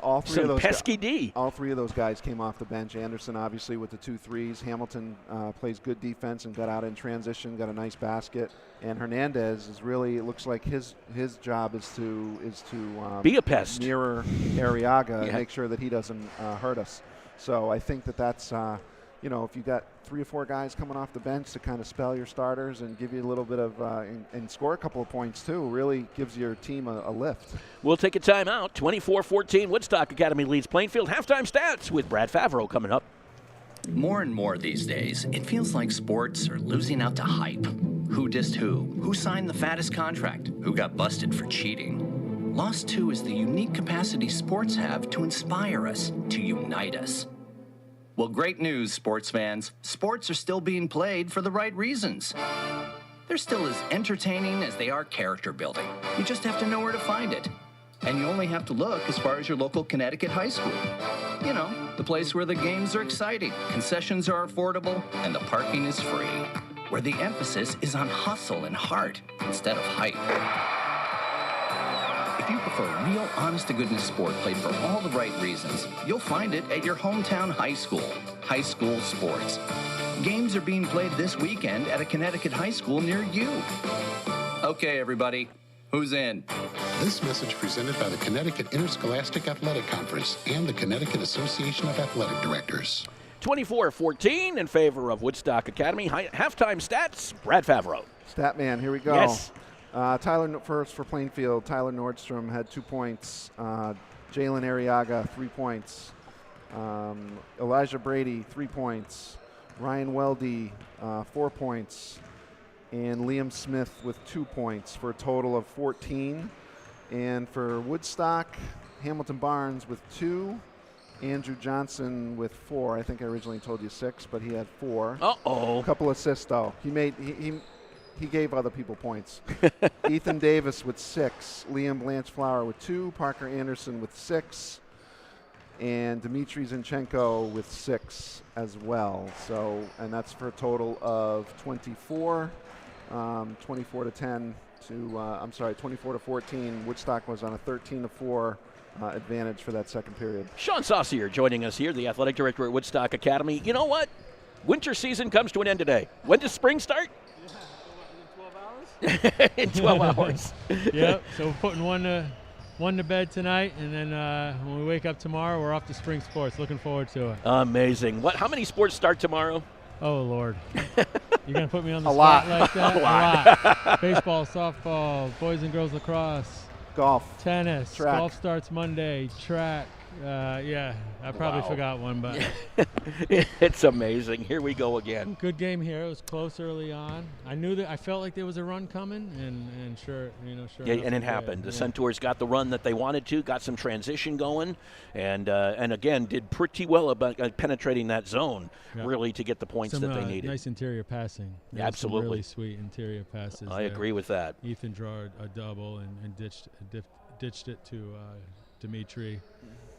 pesky D. All 3 of those guys came off the bench. Anderson, obviously, with the 2 threes. Hamilton plays good defense and got out in transition, got a nice basket. And Hernandez is really, it looks like his job is to be a pest, mirror Arriaga, and make sure that he doesn't hurt us. So I think that's if you got 3 or 4 guys coming off the bench to kind of spell your starters and give you a little bit of and score a couple of points too, really gives your team a lift. We'll take a timeout. 24-14, Woodstock Academy leads Plainfield. Halftime stats with Brad Favreau coming up. More and more these days, it feels like sports are losing out to hype. Who dissed who? Who signed the fattest contract? Who got busted for cheating? Lost 2 is the unique capacity sports have to inspire us, to unite us. Well, great news, sports fans. Sports are still being played for the right reasons. They're still as entertaining as they are character building. You just have to know where to find it. And you only have to look as far as your local Connecticut high school. You know, the place where the games are exciting, concessions are affordable, and the parking is free. Where the emphasis is on hustle and heart instead of hype. If you prefer real, honest-to-goodness sport played for all the right reasons, you'll find it at your hometown high school. High school sports. Games are being played this weekend at a Connecticut high school near you. Okay, everybody, who's in? This message presented by the Connecticut Interscholastic Athletic Conference and the Connecticut Association of Athletic Directors. 24-14 in favor of Woodstock Academy. Halftime stats, Brad Favreau. Statman, here we go. Yes. Tyler first for Plainfield. Tyler Nordstrom had 2 points. Jalen Arriaga, 3 points. Elijah Brady, 3 points. Ryan Weldy, 4 points. And Liam Smith with 2 points for a total of 14. And for Woodstock, Hamilton Barnes with 2. Andrew Johnson with 4. I think I originally told you 6, but he had 4. Uh-oh. A couple assists, though. He gave other people points. Ethan Davis with 6. Liam Blanchflower with 2. Parker Anderson with 6. And Dmitry Zinchenko with 6 as well. So, and that's for a total of 24. 24 to 10 to, 24 to 14. Woodstock was on a 13-4 advantage for that second period. Sean Saucier joining us here, the athletic director at Woodstock Academy. You know what? Winter season comes to an end today. When does spring start? In 12 hours? In 12 hours. Yep, so we're putting one to bed tonight, and then when we wake up tomorrow, we're off to spring sports. Looking forward to it. Amazing. How many sports start tomorrow? Oh, Lord. You're going to put me on the spot like that? A lot. Baseball, softball, boys and girls lacrosse. Golf. Tennis. Track. Golf starts Monday. Track. I probably forgot one, but it's amazing. Here we go again. Good game here. It was close early on. I felt like there was a run coming, and sure enough, and it happened. The Centaurs got the run that they wanted to, got some transition going, and again did pretty well about penetrating that zone, really to get the points that they needed. Nice interior passing. Absolutely, some really sweet interior passes. I agree with that. Ethan drew a double and ditched it to Dimitri.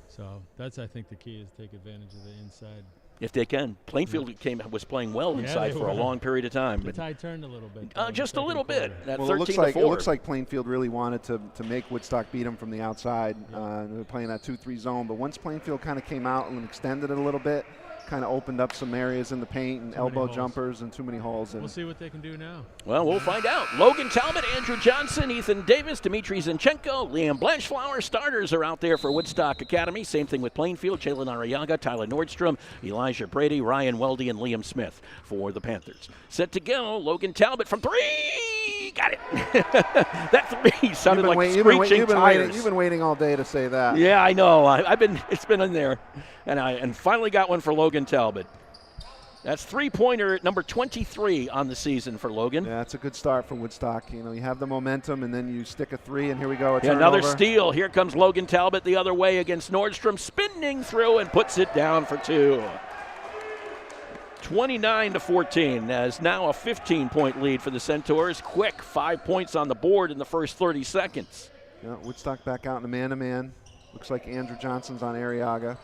So that's, I think, the key is take advantage of the inside. If they can. Plainfield was playing well inside for a long period of time. The tide turned a little bit. Just a little bit. At 13-4. It looks like Plainfield really wanted to make Woodstock beat them from the outside. They were playing that 2-3 zone. But once Plainfield kind of came out and extended it a little bit, kind of opened up some areas in the paint and elbow jumpers and too many holes. We'll see what they can do now. Well, we'll find out. Logan Talbot, Andrew Johnson, Ethan Davis, Dmitry Zinchenko, Liam Blanchflower. Starters are out there for Woodstock Academy. Same thing with Plainfield. Jalen Arriaga, Tyler Nordstrom, Elijah Brady, Ryan Weldy, and Liam Smith for the Panthers. Set to go. Logan Talbot from 3. got it. That three sounded like screeching tires. You've been waiting all day to say that. Yeah, I know. It's been in there. And finally got one for Logan Talbot. That's three-pointer number 23 on the season for Logan. Yeah, it's a good start for Woodstock. You have the momentum, and then you stick a three, and here we go. Another steal. Here comes Logan Talbot the other way against Nordstrom, spinning through and puts it down for two. 29-14, as now a 15-point lead for the Centaurs. Quick 5 points on the board in the first 30 seconds. Yeah, Woodstock back out in a man-to-man. Looks like Andrew Johnson's on Ariaga.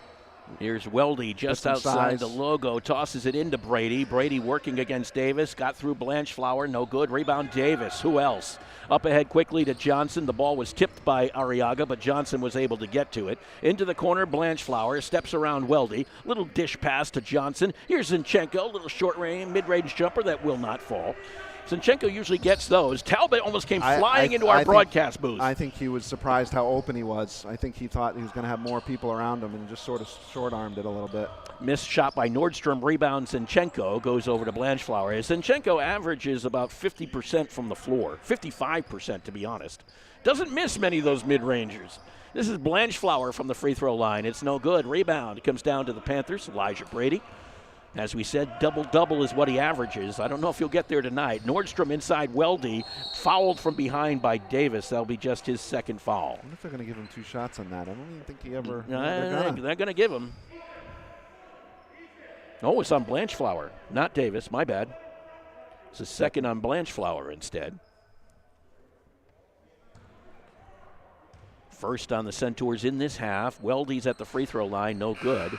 Here's Weldy just outside the logo, tosses it into Brady. Brady working against Davis, got through Blanchflower, no good. Rebound Davis, who else? Up ahead quickly to Johnson. The ball was tipped by Arriaga, but Johnson was able to get to it. Into the corner, Blanchflower steps around Weldy. Little dish pass to Johnson. Here's Zinchenko, little short range, mid-range jumper that will not fall. Zinchenko usually gets those. Talbot almost came flying into our broadcast booth. I think he was surprised how open he was. I think he thought he was going to have more people around him and just sort of short-armed it a little bit. Missed shot by Nordstrom, rebound Zinchenko, goes over to Blanchflower. Zinchenko averages about 50% from the floor, 55% to be honest. Doesn't miss many of those mid-rangers. This is Blanchflower from the free throw line. It's no good. Rebound. It comes down to the Panthers. Elijah Brady. As we said, double-double is what he averages. I don't know if he'll get there tonight. Nordstrom inside Weldy, fouled from behind by Davis. That'll be just his second foul. I wonder if they're going to give him 2 shots on that. I don't even think he ever... They're going to give him. Oh, it's on Blanchflower, not Davis. My bad. It's a second on Blanchflower instead. First on the Centaurs in this half. Weldy's at the free throw line, no good.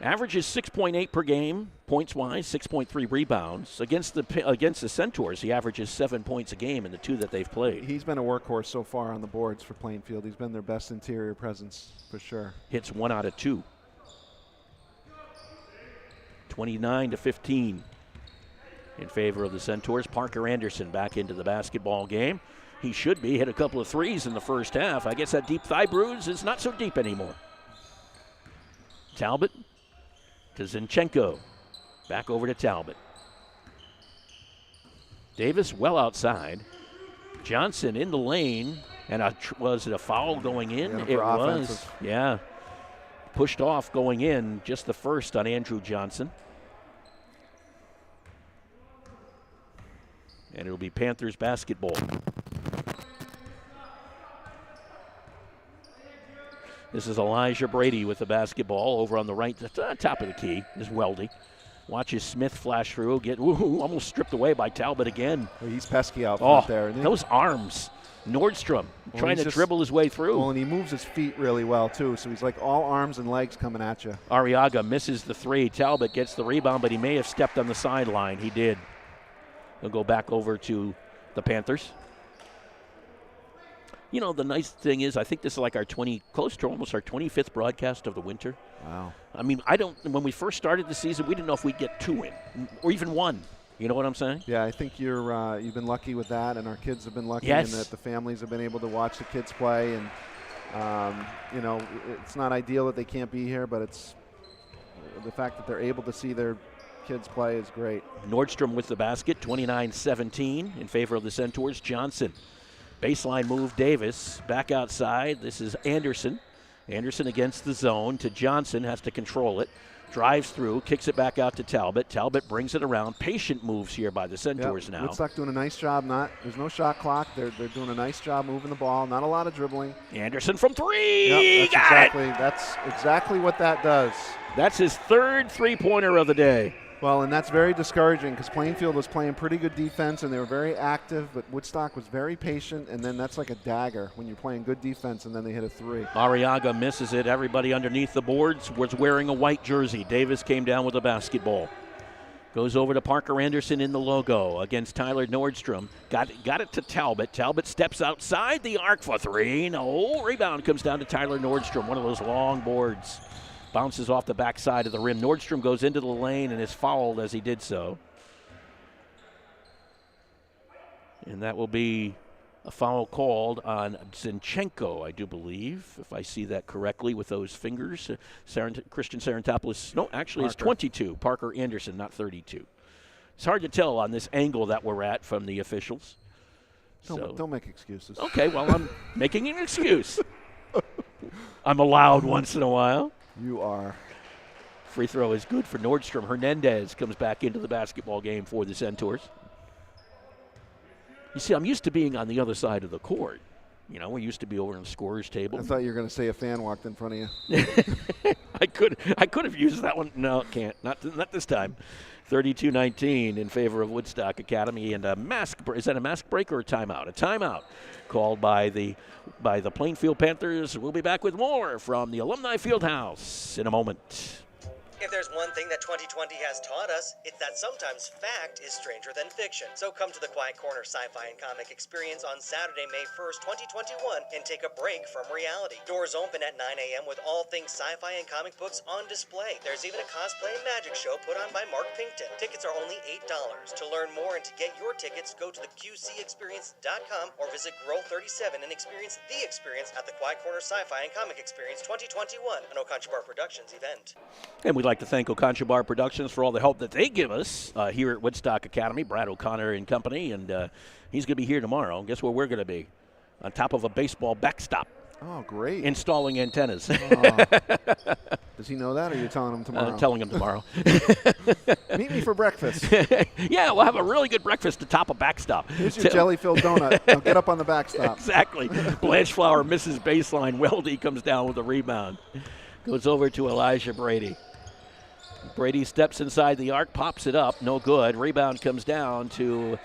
Averages 6.8 per game, points-wise, 6.3 rebounds. Against the Centaurs, he averages 7 points a game in the 2 that they've played. He's been a workhorse so far on the boards for Plainfield. He's been their best interior presence for sure. Hits 1 out of 2. 29-15 in favor of the Centaurs. Parker Anderson back into the basketball game. He should be. Hit a couple of threes in the first half. I guess that deep thigh bruise is not so deep anymore. Talbot to Zinchenko. Back over to Talbot. Davis well outside. Johnson in the lane. And was it a foul going in? Yeah, it was. Yeah. Pushed off going in. Just the first on Andrew Johnson. And it'll be Panthers basketball. This is Elijah Brady with the basketball over on the right, top of the key is Weldy. Watches Smith flash through, almost stripped away by Talbot again. Well, he's pesky out front there. Isn't he? Those arms. Nordstrom trying to dribble his way through. Well, and he moves his feet really well, too, so he's like all arms and legs coming at you. Arriaga misses the 3. Talbot gets the rebound, but he may have stepped on the sideline. He did. He'll go back over to the Panthers. You know, the nice thing is, I think this is like close to almost our 25th broadcast of the winter. Wow. I mean, when we first started the season, we didn't know if we'd get 2 in, or even 1. You know what I'm saying? Yeah, I think you've been lucky with that, and our kids have been lucky in that the families have been able to watch the kids play. And, it's not ideal that they can't be here, but it's the fact that they're able to see their kids play is great. Nordstrom with the basket, 29-17 in favor of the Centaurs. Johnson. Baseline move, Davis. Back outside. This is Anderson. Anderson against the zone to Johnson. Has to control it. Drives through. Kicks it back out to Talbot. Talbot brings it around. Patient moves here by the Centaurs now. Woodstock doing a nice job. There's no shot clock. They're doing a nice job moving the ball. Not a lot of dribbling. Anderson from 3. That's exactly what that does. That's his 3rd three-pointer of the day. Well, and that's very discouraging because Plainfield was playing pretty good defense and they were very active, but Woodstock was very patient, and then that's like a dagger when you're playing good defense and then they hit a 3. Arriaga misses it. Everybody underneath the boards was wearing a white jersey. Davis came down with a basketball. Goes over to Parker Anderson in the logo against Tyler Nordstrom. Got it to Talbot. Talbot steps outside the arc for 3. No, rebound comes down to Tyler Nordstrom, one of those long boards. Bounces off the backside of the rim. Nordstrom goes into the lane and is fouled as he did so. And that will be a foul called on Zinchenko, I do believe, if I see that correctly with those fingers. Christian Sarantopoulos, no, actually it's 22. Parker Anderson, not 32. It's hard to tell on this angle that we're at from the officials. Don't make excuses. Okay, well, I'm making an excuse. I'm allowed once in a while. You are. Free throw is good for Nordstrom. Hernandez comes back into the basketball game for the Centaurs. You see, I'm used to being on the other side of the court. You know, we used to be over on the scorer's table. I thought you were going to say a fan walked in front of you. I could have used that one. No, can't. Not this time. 32-19 in favor of Woodstock Academy, and is that a mask break or a timeout? A timeout called by the Plainfield Panthers. We'll be back with more from the Alumni Fieldhouse in a moment. If there's one thing that 2020 has taught us, it's that sometimes fact is stranger than fiction. So come to the Quiet Corner Sci-Fi and Comic Experience on Saturday, May 1st, 2021, and take a break from reality. Doors open at 9 a.m. with all things sci-fi and comic books on display. There's even a cosplay and magic show put on by Mark Pinkton. Tickets are only $8. To learn more and to get your tickets, go to the QCExperience.com or visit Grow 37 and experience the experience at the Quiet Corner Sci-Fi and Comic Experience 2021, an Oconcha Bar Productions event. And we'd like to thank Oconcha Bar Productions for all the help that they give us here at Woodstock Academy. Brad O'Connor and company, and he's going to be here tomorrow. Guess where we're going to be? On top of a baseball backstop. Oh, great. Installing antennas. Does he know that, or are you telling him tomorrow? Telling him tomorrow. Meet me for breakfast. Yeah, we'll have a really good breakfast atop a backstop. Here's your jelly-filled donut. Now get up on the backstop. Exactly. Blanchflower misses baseline. Weldy comes down with a rebound. Goes over to Elijah Brady. Brady steps inside the arc, pops it up, no good. Rebound comes down to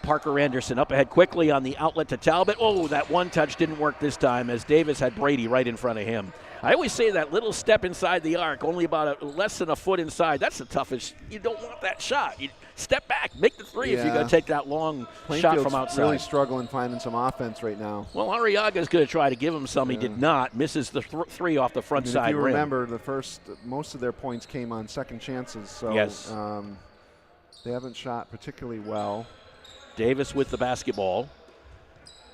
Parker Anderson. Up ahead quickly on the outlet to Talbot. Oh, that one touch didn't work this time as Davis had Brady right in front of him. I always say that little step inside the arc, only about less than a foot inside, that's the toughest. You don't want that shot. You step back, make the three if you're going to take that long shot from outside. Really struggling finding some offense right now. Well, Arriaga's going to try to give him some. He did not. Misses the three off the front side rim. If you rim. remember, most of their points came on second chances. So yes. They haven't shot particularly well. Davis with the basketball.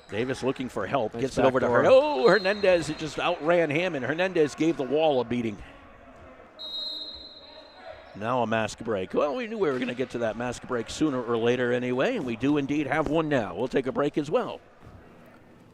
Davis looking for help. Nice Gets it over to door. Hernandez just outran him, and Hernandez gave the wall a beating. Now a mask break. Well, we knew we were going to get to that mask break sooner or later anyway, and we do indeed have one now. We'll take a break as well.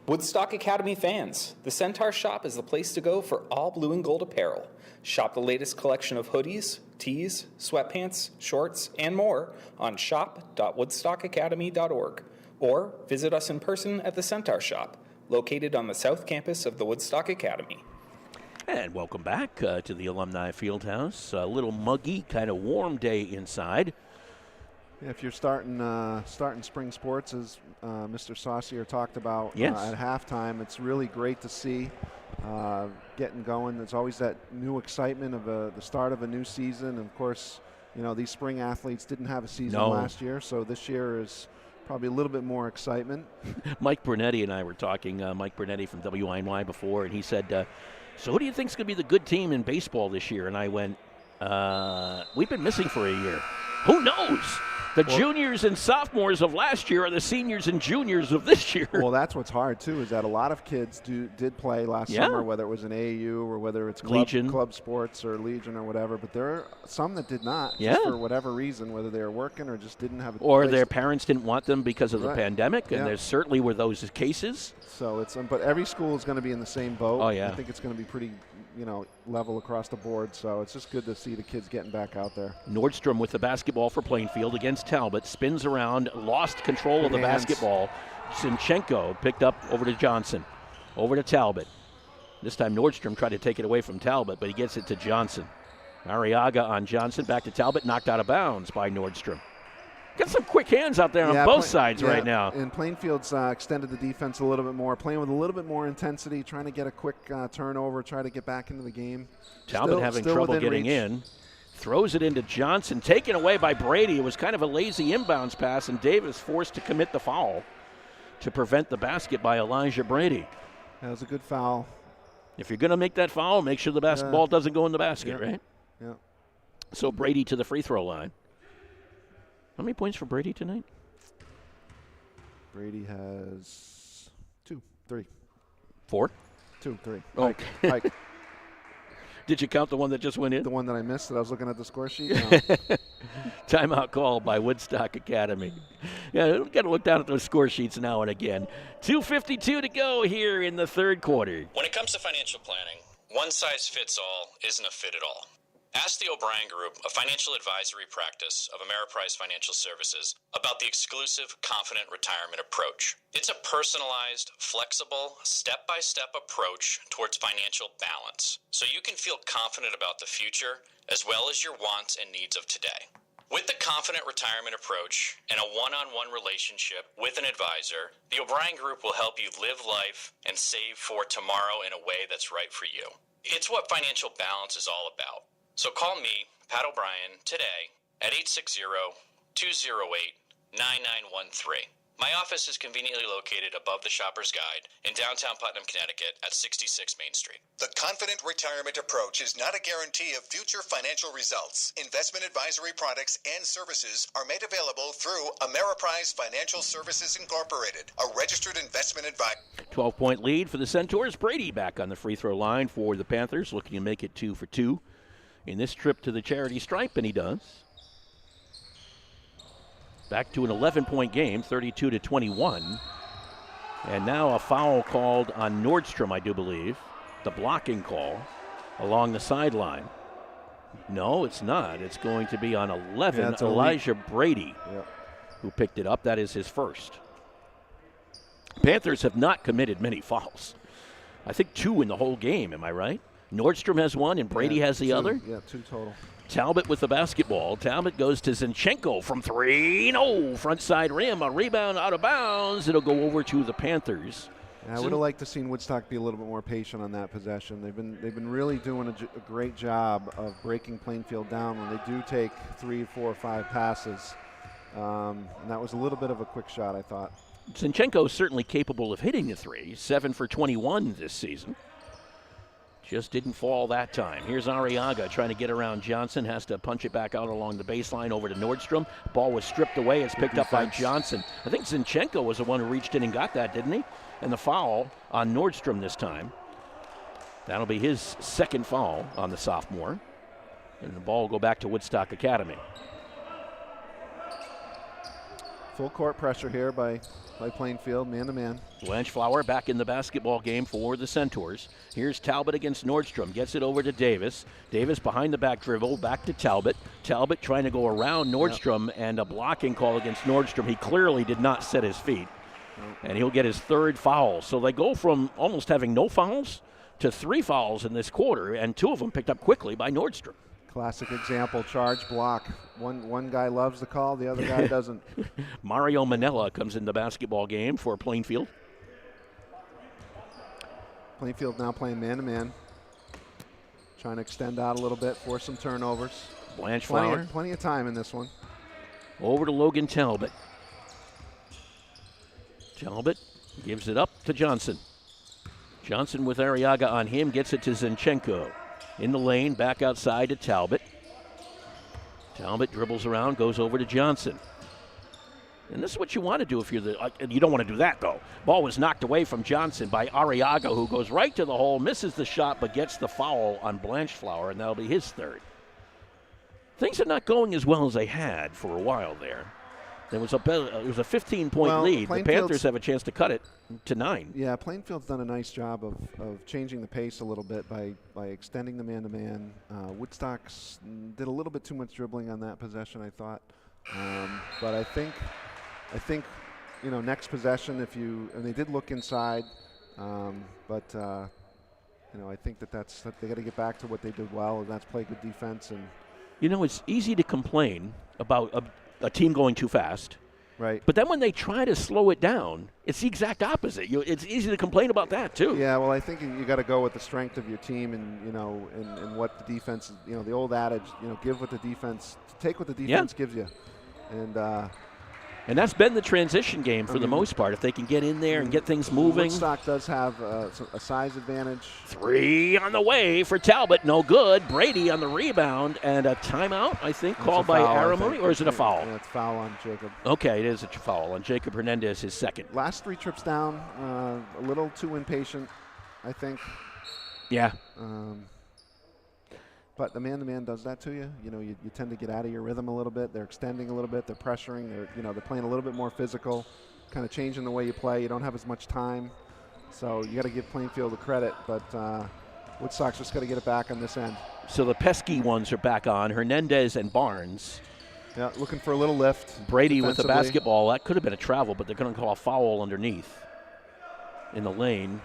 Woodstock Academy fans, the Centaur Shop is the place to go for all blue and gold apparel. Shop the latest collection of hoodies, tees, sweatpants, shorts, and more on shop.woodstockacademy.org. Or visit us in person at the Centaur Shop, located on the south campus of the Woodstock Academy. And welcome back to the Alumni Fieldhouse. A little muggy, kind of warm day inside. If you're starting spring sports, as Mr. Saucier talked about yes. At halftime, it's really great to see getting going. There's always that new excitement of the start of a new season. And of course, you know, these spring athletes didn't have a season last year, so this year is probably a little bit more excitement. Mike Brunetti and I were talking, Mike Brunetti from WINY before, and he said, so who do you think is going to be the good team in baseball this year? And I went, we've been missing for a year. Who knows? The juniors and sophomores of last year are the seniors and juniors of this year. Well, that's what's hard, too, is that a lot of kids did play last summer, whether it was an AAU or whether it's club sports or Legion or whatever. But there are some that did not, just for whatever reason, whether they were working or just didn't have a or place. Their parents didn't want them because of the pandemic, and there certainly were those cases. So it's but every school is going to be in the same boat. Oh, yeah. I think it's going to be pretty level across the board, so it's just good to see the kids getting back out there. Nordstrom with the basketball for Plainfield against Talbot, spins around, lost control of the basketball. Sinchenko picked up over to Johnson, over to Talbot. This time Nordstrom tried to take it away from Talbot, but he gets it to Johnson. Arriaga on Johnson, back to Talbot, knocked out of bounds by Nordstrom. Got some quick hands out there on both sides right now. And Plainfield's extended the defense a little bit more, playing with a little bit more intensity, trying to get a quick turnover, try to get back into the game. Talbot having trouble getting in. Throws it into Johnson, taken away by Brady. It was kind of a lazy inbounds pass, and Davis forced to commit the foul to prevent the basket by Elijah Brady. That was a good foul. If you're going to make that foul, make sure the basketball doesn't go in the basket, right? Yeah. So Brady to the free throw line. How many points for Brady tonight? Brady has 2, 3. 4? 2, 3. Okay. Pike. Did you count the one that just went in? The one that I missed that I was looking at the score sheet? No. Timeout call by Woodstock Academy. Yeah, we've got to look down at those score sheets now and again. 2:52 to go here in the third quarter. When it comes to financial planning, one size fits all isn't a fit at all. Ask the O'Brien Group, a financial advisory practice of Ameriprise Financial Services, about the exclusive Confident Retirement approach. It's a personalized, flexible, step-by-step approach towards financial balance, so you can feel confident about the future as well as your wants and needs of today. With the Confident Retirement approach and a one-on-one relationship with an advisor, the O'Brien Group will help you live life and save for tomorrow in a way that's right for you. It's what financial balance is all about. So call me, Pat O'Brien, today at 860-208-9913. My office is conveniently located above the Shopper's Guide in downtown Putnam, Connecticut at 66 Main Street. The Confident Retirement approach is not a guarantee of future financial results. Investment advisory products and services are made available through Ameriprise Financial Services Incorporated, a registered investment advisor. 12-point lead for the Centaurs. Brady back on the free throw line for the Panthers, looking to make it 2 for 2 in this trip to the charity stripe, and he does. Back to an 11-point game, 32-21. And now a foul called on Nordstrom, I do believe. The blocking call along the sideline. No, it's not. It's going to be on 11, Elijah Brady, who picked it up. That is his first. Panthers have not committed many fouls. I think 2 in the whole game, am I right? Nordstrom has 1 and Brady has the 2, other? Yeah, 2 total. Talbot with the basketball. Talbot goes to Zinchenko from 3. No, front side rim. A rebound out of bounds. It'll go over to the Panthers. I would have liked to seen Woodstock be a little bit more patient on that possession. They've been really doing a great job of breaking Plainfield down when they do take 3, 4, 5 passes. And that was a little bit of a quick shot, I thought. Zinchenko is certainly capable of hitting the 3. 7 for 21 this season. Just didn't fall that time. Here's Arriaga trying to get around Johnson. Has to punch it back out along the baseline over to Nordstrom. Ball was stripped away. It's picked up by Johnson. I think Zinchenko was the one who reached in and got that, didn't he? And the foul on Nordstrom this time. That'll be his second foul on the sophomore. And the ball will go back to Woodstock Academy. Full court pressure here by Plainfield, man-to-man. Blanchflower back in the basketball game for the Centaurs. Here's Talbot against Nordstrom. Gets it over to Davis. Davis behind the back dribble, back to Talbot. Talbot trying to go around Nordstrom, and a blocking call against Nordstrom. He clearly did not set his feet, and he'll get his 3rd foul. So they go from almost having no fouls to 3 fouls in this quarter, and 2 of them picked up quickly by Nordstrom. Classic example, charge block. One guy loves the call, the other guy doesn't. Mario Manella comes in the basketball game for Plainfield. Plainfield now playing man-to-man. Trying to extend out a little bit, force some turnovers. Blanchflower. Plenty of time in this one. Over to Logan Talbot. Talbot gives it up to Johnson. Johnson with Arriaga on him, gets it to Zinchenko. In the lane, back outside to Talbot. Talbot dribbles around, goes over to Johnson. And this is what you want to do if you're you don't want to do that, though. Ball was knocked away from Johnson by Arriaga, who goes right to the hole, misses the shot, but gets the foul on Blanchflower, and that'll be his 3rd. Things are not going as well as they had for a while there. It was a 15-point lead. The Panthers have a chance to cut it to 9. Yeah, Plainfield's done a nice job of changing the pace a little bit by extending the man-to-man. Woodstock's did a little bit too much dribbling on that possession, I thought. But I think next possession, and they did look inside, but I think that they got to get back to what they did well, and that's play good defense. And it's easy to complain about a team going too fast. Right. But then when they try to slow it down, it's the exact opposite. It's easy to complain about that, too. Yeah, well, I think you got to go with the strength of your team and what the defense, the old adage, give what the defense, take what the defense gives you. And that's been the transition game for the most part. If they can get in there and get things moving. Woodstock does have a size advantage. 3 on the way for Talbot. No good. Brady on the rebound. And a timeout, I think, called by Aramuni. Or is it a foul? Yeah, it's a foul on Jacob. Okay, it is a foul on Jacob Hernandez, his 2nd. Last 3 trips down, a little too impatient, I think. Yeah. But the man-to-man does that to you. You know, you tend to get out of your rhythm a little bit. They're extending a little bit. They're pressuring. They're playing a little bit more physical, kind of changing the way you play. You don't have as much time. So you got to give Plainfield the credit. But Woodstock's just got to get it back on this end. So the pesky ones are back on, Hernandez and Barnes. Yeah, looking for a little lift. Brady with the basketball. That could have been a travel, but they're going to call a foul underneath in the lane.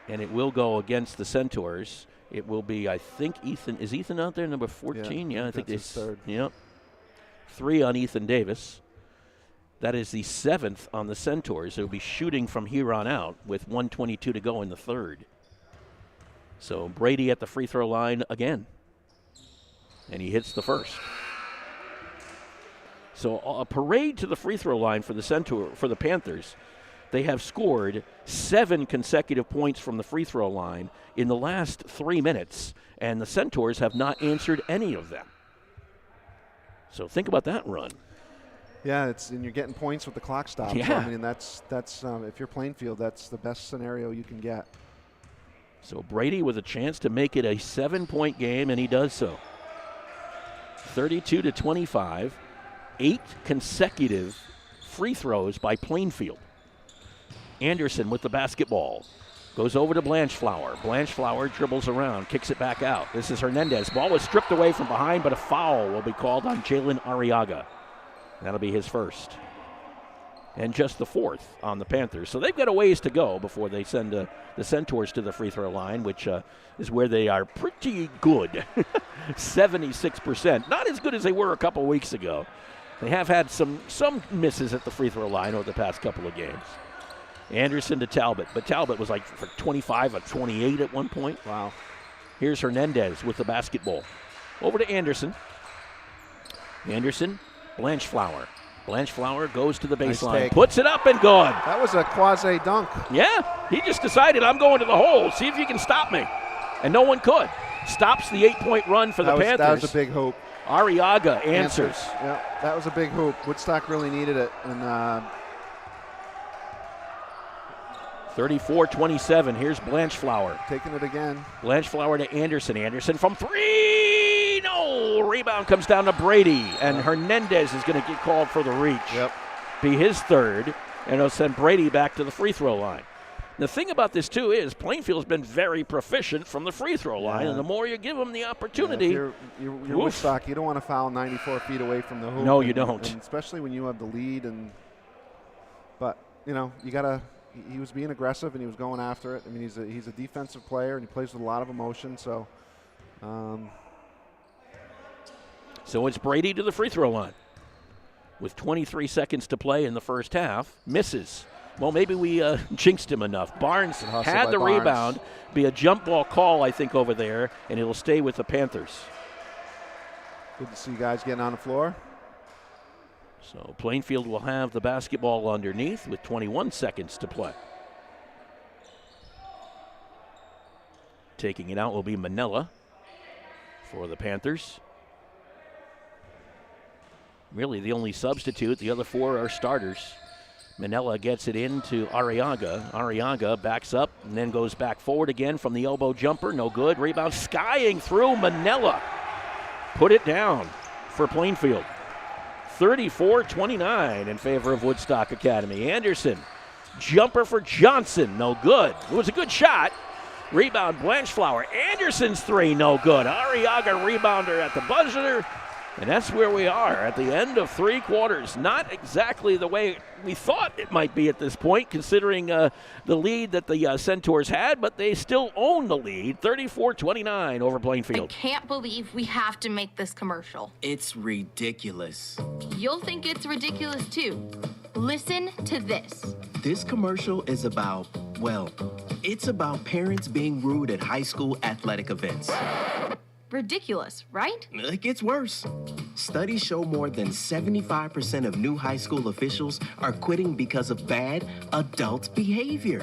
And it will go against the Centaurs. It will be, I think, Ethan. Is Ethan out there, number 14? Yeah, I think that's his third. Yep. 3 on Ethan Davis. That is the 7th on the Centaurs. They'll be shooting from here on out with 1:22 to go in the third. So Brady at the free throw line again. And he hits the first. So a parade to the free throw line for the Panthers. They have scored 7 consecutive points from the free throw line in the last 3 minutes, and the Centaurs have not answered any of them. So think about that run. Yeah, and you're getting points with the clock stopped. Yeah. So, I mean, that's if you're Plainfield, that's the best scenario you can get. So Brady with a chance to make it a 7-point game, and he does so. 32-25, 8 consecutive free throws by Plainfield. Anderson with the basketball. Goes over to Blanchflower. Blanchflower dribbles around, kicks it back out. This is Hernandez. Ball was stripped away from behind, but a foul will be called on Jalen Arriaga. That'll be his first. And just the 4th on the Panthers. So they've got a ways to go before they send the Centaurs to the free throw line, which is where they are pretty good. 76%. Not as good as they were a couple weeks ago. They have had some misses at the free throw line over the past couple of games. Anderson to Talbot, but Talbot was like for 25 of 28 at one point. Wow. Here's Hernandez with the basketball. Over to Anderson. Anderson, Blanchflower. Blanchflower goes to the baseline, puts it up and good. That was a quasi dunk. Yeah, he just decided, I'm going to the hole, see if you can stop me. And no one could. Stops the 8-point run for the Panthers. That was a big hoop. Arriaga answers. Yeah, that was a big hoop. Woodstock really needed it. And 34-27. Here's Blanchflower. Taking it again. Blanchflower to Anderson. Anderson from 3. No! Rebound comes down to Brady. And Hernandez is going to get called for the reach. Yep. Be his third. And it'll send Brady back to the free throw line. The thing about this, too, is Plainfield's been very proficient from the free throw line. And the more you give them the opportunity. You're Woodstock. You don't want to foul 94 feet away from the hoop. No, you don't. And especially when you have the lead. But, you got to. He was being aggressive and he was going after it. I mean, he's a defensive player and he plays with a lot of emotion. So it's Brady to the free throw line with 23 seconds to play in the first half. Misses. Well, maybe we jinxed him enough. Barnes had the rebound. Be a jump ball call, I think, over there, and it'll stay with the Panthers. Good to see you guys getting on the floor. So Plainfield will have the basketball underneath with 21 seconds to play. Taking it out will be Manella for the Panthers. Really the only substitute. The other 4 are starters. Manella gets it into Arriaga. Arriaga backs up and then goes back forward again from the elbow jumper. No good. Rebound skying through Manella. Put it down for Plainfield. 34-29 in favor of Woodstock Academy. Anderson, jumper for Johnson, no good. It was a good shot. Rebound, Blanchflower. Anderson's 3, no good. Arriaga rebounder at the buzzer. And that's where we are at the end of 3 quarters. Not exactly the way we thought it might be at this point, considering the lead that the Centaurs had, but they still own the lead, 34-29 over Plainfield. I can't believe we have to make this commercial. It's ridiculous. You'll think it's ridiculous, too. Listen to this. This commercial is about, it's about parents being rude at high school athletic events. Ridiculous, right? It gets worse. Studies show more than 75% of new high school officials are quitting because of bad adult behavior.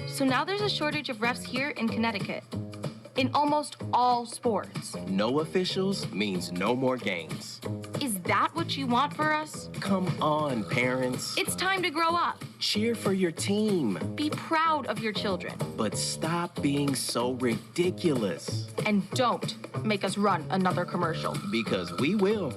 So now there's a shortage of refs here in Connecticut. In almost all sports. No officials means no more games. Is that what you want for us? Come on, parents. It's time to grow up. Cheer for your team. Be proud of your children. But stop being so ridiculous. And don't make us run another commercial. Because we will.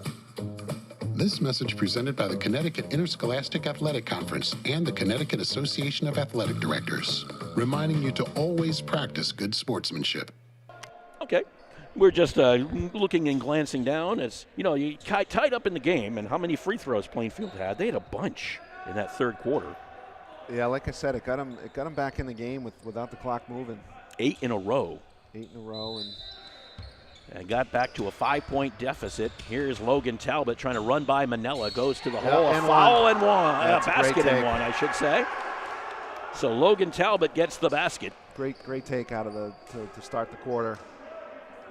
This message presented by the Connecticut Interscholastic Athletic Conference and the Connecticut Association of Athletic Directors, reminding you to always practice good sportsmanship. Okay. We're just looking and glancing down. As you know, you tied up in the game, and how many free throws Plainfield had? They had a bunch in that third quarter. Yeah, like I said, it got him back in the game without the clock moving. 8 in a row. 8 in a row, and got back to a 5-point deficit. Here's Logan Talbot trying to run by Manella. Goes to the hole. A foul and one. A basket and one, I should say. So Logan Talbot gets the basket. Great take out of to start the quarter.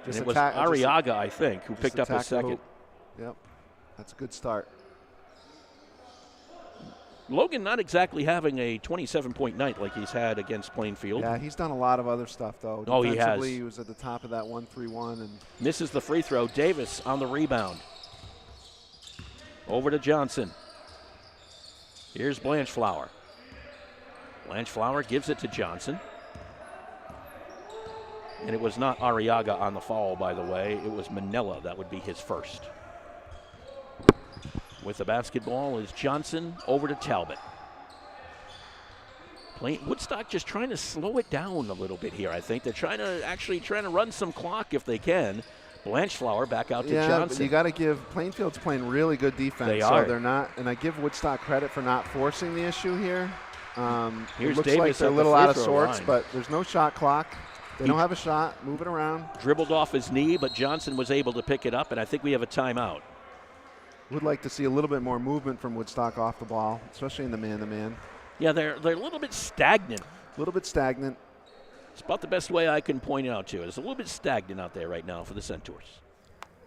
And it was Arriaga, I think, who picked up his second. Yep, that's a good start. Logan not exactly having a 27-point night like he's had against Plainfield. Yeah, he's done a lot of other stuff, though. Oh, he has. He was at the top of that 1-3-1. And misses the free throw. Davis on the rebound. Over to Johnson. Here's Blanchflower. Blanchflower gives it to Johnson. And it was not Arriaga on the foul, by the way. It was Manella. That would be his first. With the basketball is Johnson over to Talbot. Woodstock just trying to slow it down a little bit here, I think. They're trying to run some clock if they can. Blanchflower back out to Johnson. But you got to give Plainfield's playing really good defense. They are. So they're not, and I give Woodstock credit for not forcing the issue here. Here's it looks Davis like they're a at little the free out of throw sorts, line. but there's no shot clock. They don't have a shot. Move it around. Dribbled off his knee, but Johnson was able to pick it up, and I think we have a timeout. Would like to see a little bit more movement from Woodstock off the ball, especially in the man-to-man. Yeah, they're a little bit stagnant. A little bit stagnant. It's about the best way I can point it out to it. It's a little bit stagnant out there right now for the Centaurs.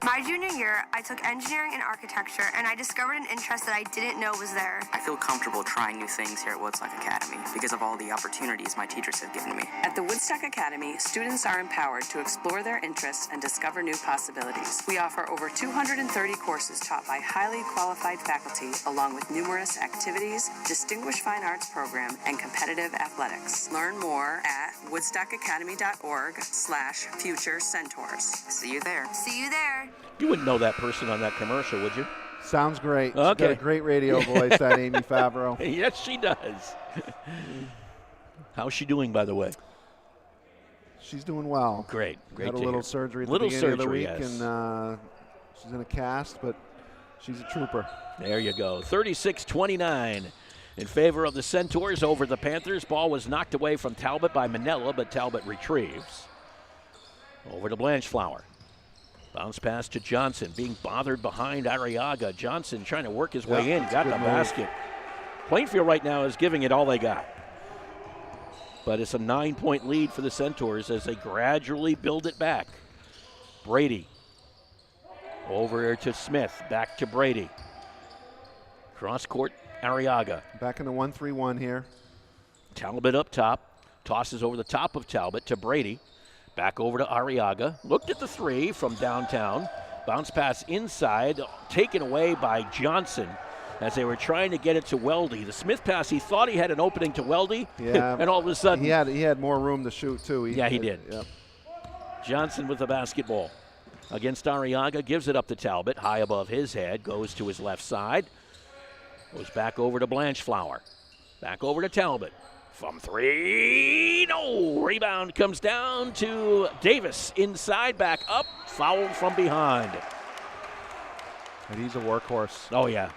My junior year, I took engineering and architecture, and I discovered an interest that I didn't know was there. I feel comfortable trying new things here at Woodstock Academy because of all the opportunities my teachers have given me. At the Woodstock Academy, students are empowered to explore their interests and discover new possibilities. We offer over 230 courses taught by highly qualified faculty, along with numerous activities, distinguished fine arts program, and competitive athletics. Learn more at woodstockacademy.org/future centaurs. See you there. See you there. You wouldn't know that person on that commercial, would you? Sounds great. Okay. She's got a great radio voice, that Amy Favreau. Yes, she does. How's she doing, by the way? She's doing well. Great Had a little surgery at the beginning of the week, and she's in a cast, but she's a trooper. There you go. 36-29 in favor of the Centaurs over the Panthers. Ball was knocked away from Talbot by Manella, but Talbot retrieves. Over to Blanchflower. Bounce pass to Johnson, being bothered behind Arriaga. Johnson trying to work his way in, got the basket. Plainfield right now is giving it all they got. But it's a 9-point lead for the Centaurs as they gradually build it back. Brady over to Smith, back to Brady. Cross court, Arriaga. Back in the 1-3-1 here. Talbot up top, tosses over the top of Talbot to Brady. Back over to Arriaga. Looked at the three from downtown. Bounce pass inside, taken away by Johnson as they were trying to get it to Weldy. The Smith pass, he thought he had an opening to Weldy, yeah, and all of a sudden. He had more room to shoot, too. He did. Yep. Johnson with the basketball against Arriaga, gives it up to Talbot, high above his head, goes to his left side. Goes back over to Blanchflower. Back over to Talbot. From three, no. Rebound comes down to Davis. Inside, back up, fouled from behind. And he's a workhorse. Oh, yeah.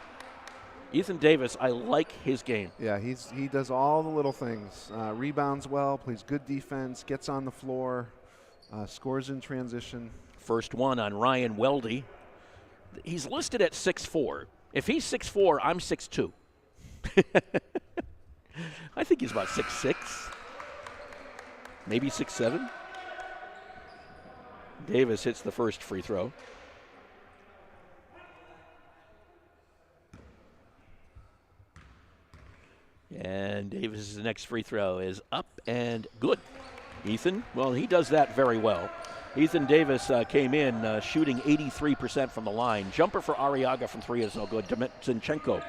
Ethan Davis, I like his game. Yeah, he does all the little things. Rebounds well, plays good defense, gets on the floor, scores in transition. First one on Ryan Weldy. He's listed at 6'4". If he's 6'4", I'm 6'2". I think he's about 6'6", maybe 6'7". Davis hits the first free throw. And Davis's next free throw is up and good. Ethan, well, he does that very well. Ethan Davis came in shooting 83% from the line. Jumper for Arriaga from 3 is no good. Zinchenko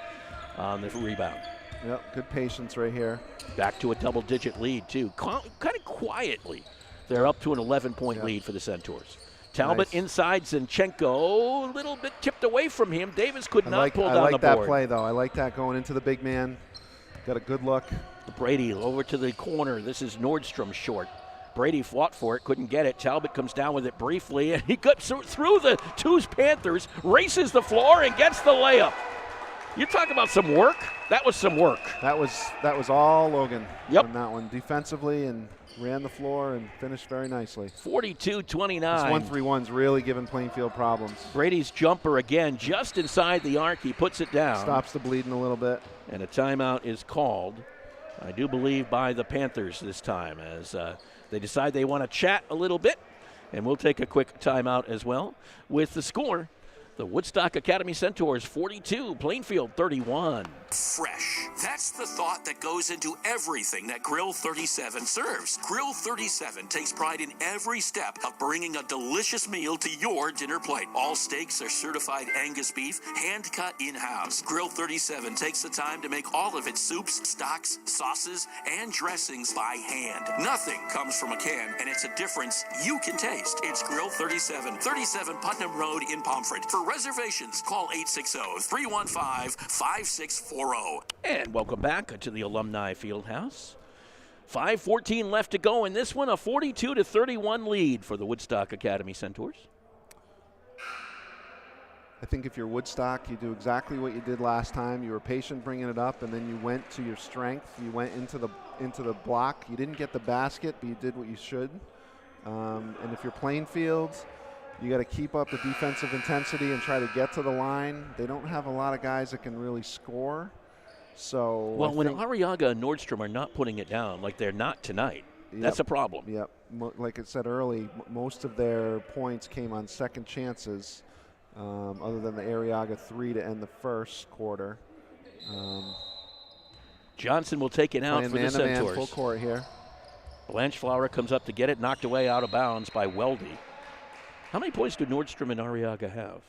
on the rebound. Yep, good patience right here. Back to a double-digit lead, too. Kind of quietly. They're up to an 11-point lead for the Centaurs. Talbot inside, Zinchenko a little bit tipped away from him. Davis could not pull down the board. I like that play, though. I like that going into the big man. Got a good look. Brady over to the corner. This is Nordstrom short. Brady fought for it, couldn't get it. Talbot comes down with it briefly, and he got through the two Panthers, races the floor, and gets the layup. You talk about some work. That was some work. That was all Logan on that one defensively, and ran the floor and finished very nicely. 42-29. This 1-3-1's really giving Plainfield problems. Brady's jumper again, just inside the arc. He puts it down. Stops the bleeding a little bit. And a timeout is called, I do believe, by the Panthers this time, as they decide they want to chat a little bit. And we'll take a quick timeout as well with the score. The Woodstock Academy Centaurs 42, Plainfield 31. Fresh. That's the thought that goes into everything that Grill 37 serves. Grill 37 takes pride in every step of bringing a delicious meal to your dinner plate. All steaks are certified Angus beef, hand-cut in-house. Grill 37 takes the time to make all of its soups, stocks, sauces, and dressings by hand. Nothing comes from a can, and it's a difference you can taste. It's Grill 37, 37 Putnam Road in Pomfret. For reservations, call 860-315-5640. And welcome back to the Alumni Fieldhouse. 5:14 left to go in this one, a 42-31 lead for the Woodstock Academy Centaurs. I think if you're Woodstock, you do exactly what you did last time. You were patient bringing it up, and then you went to your strength. You went into the block. You didn't get the basket, but you did what you should. And if you're Plainfield, you got to keep up the defensive intensity and try to get to the line. They don't have a lot of guys that can really score. So well, when Arriaga and Nordstrom are not putting it down, like they're not tonight, that's a problem. Yep. Like I said early, most of their points came on second chances, other than the Arriaga 3 to end the first quarter. Johnson will take it out for the Centaurs. Full court here. Blanchflower comes up to get it, knocked away out of bounds by Weldy. How many points do Nordstrom and Arriaga have?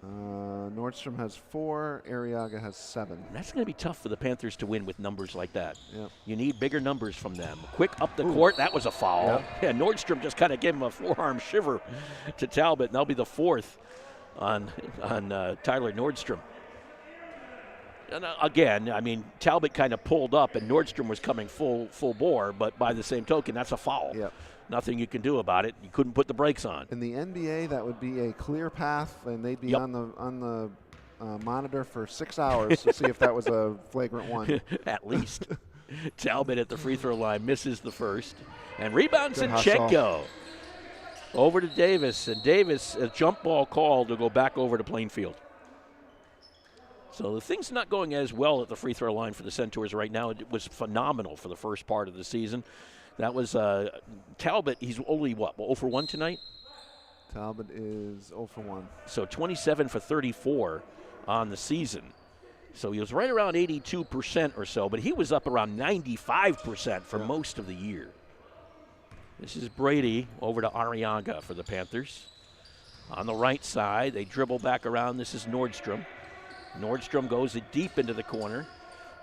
Nordstrom has 4, Arriaga has 7. That's going to be tough for the Panthers to win with numbers like that. Yep. You need bigger numbers from them. Quick up the court, that was a foul. Yep. Yeah, Nordstrom just kind of gave him a forearm shiver to Talbot, and that'll be the 4th on Tyler Nordstrom. And again, I mean, Talbot kind of pulled up, and Nordstrom was coming full bore, but by the same token, that's a foul. Yep. Nothing you can do about it. You couldn't put the brakes on. In the NBA, that would be a clear path, and they'd be on the monitor for 6 hours to see if that was a flagrant one. At least. Talbot at the free throw line misses the first. And rebounds Zinchenko. Over to Davis. And Davis, a jump ball called to go back over to Plainfield. So the thing's not going as well at the free throw line for the Centaurs right now. It was phenomenal for the first part of the season. That was Talbot. He's only, 0 for 1 tonight? Talbot is 0 for 1. So 27 for 34 on the season. So he was right around 82% or so, but he was up around 95% for most of the year. This is Brady over to Arriaga for the Panthers. On the right side, they dribble back around. This is Nordstrom. Nordstrom goes deep into the corner.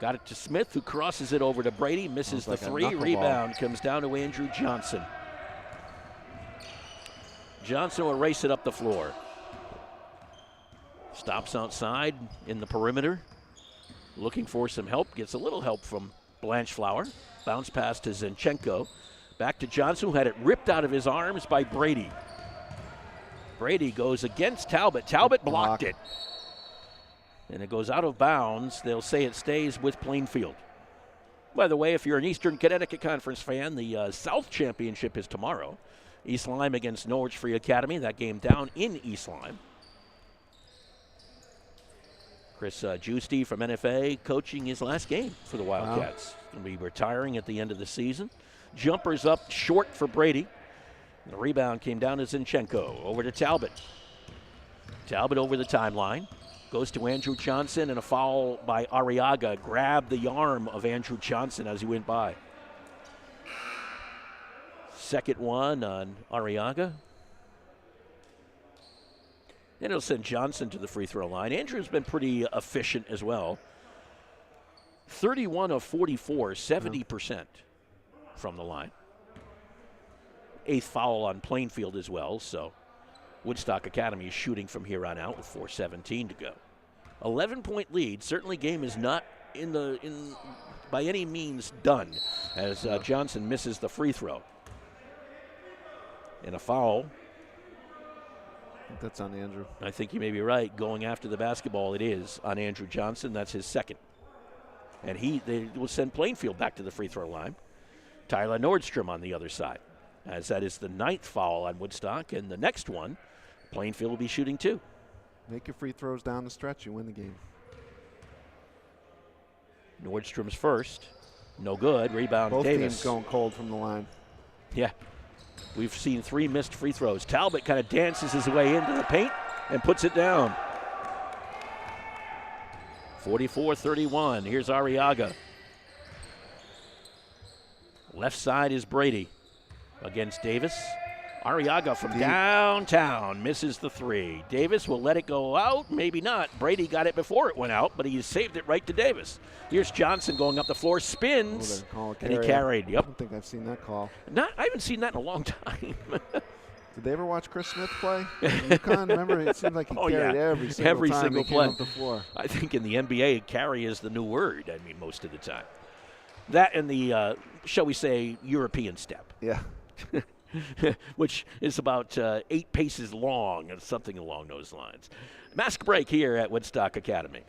Got it to Smith, who crosses it over to Brady, misses the 3. Rebound comes down to Andrew Johnson. Johnson will race it up the floor. Stops outside in the perimeter. Looking for some help. Gets a little help from Blanchflower. Bounce pass to Zinchenko. Back to Johnson, who had it ripped out of his arms by Brady. Brady goes against Talbot. Talbot blocked it. And it goes out of bounds. They'll say it stays with Plainfield. By the way, if you're an Eastern Connecticut Conference fan, the South Championship is tomorrow. East Lyme against Norwich Free Academy. That game down in East Lyme. Chris Giusti from NFA coaching his last game for the Wildcats. Wow. Going to be retiring at the end of the season. Jumpers up short for Brady. The rebound came down to Zinchenko. Over to Talbot. Talbot over the timeline. Goes to Andrew Johnson, and a foul by Arriaga. Grabbed the arm of Andrew Johnson as he went by. Second one on Arriaga. And it'll send Johnson to the free throw line. Andrew's been pretty efficient as well. 31 of 44, 70% from the line. 8th foul on Plainfield as well, so Woodstock Academy is shooting from here on out with 4:17 to go. 11-point lead. Certainly game is not by any means done as Johnson misses the free throw. And a foul. I think that's on Andrew. I think you may be right. Going after the basketball, it is on Andrew Johnson. That's his second. And they will send Plainfield back to the free throw line. Tyler Nordstrom on the other side, as that is the 9th foul on Woodstock. And the next one, Plainfield will be shooting 2. Make your free throws down the stretch, you win the game. Nordstrom's first. No good. Rebound, Both Davis. teams going cold from the line. Yeah. We've seen 3 missed free throws. Talbot kind of dances his way into the paint and puts it down. 44-31. Here's Arriaga. Left side is Brady against Davis. Arriaga from downtown misses the 3. Davis will let it go out, maybe not. Brady got it before it went out, but he saved it right to Davis. Here's Johnson going up the floor, spins, and he carried. Yep. I don't think I've seen that call. I haven't seen that in a long time. Did they ever watch Chris Smith play? UConn, remember, it seemed like he carried every single time he came play. up the floor. I think in the NBA, carry is the new word, most of the time. That and the, shall we say, European step. Yeah. Which is about 8 paces long or something along those lines. Mask break here at Woodstock Academy.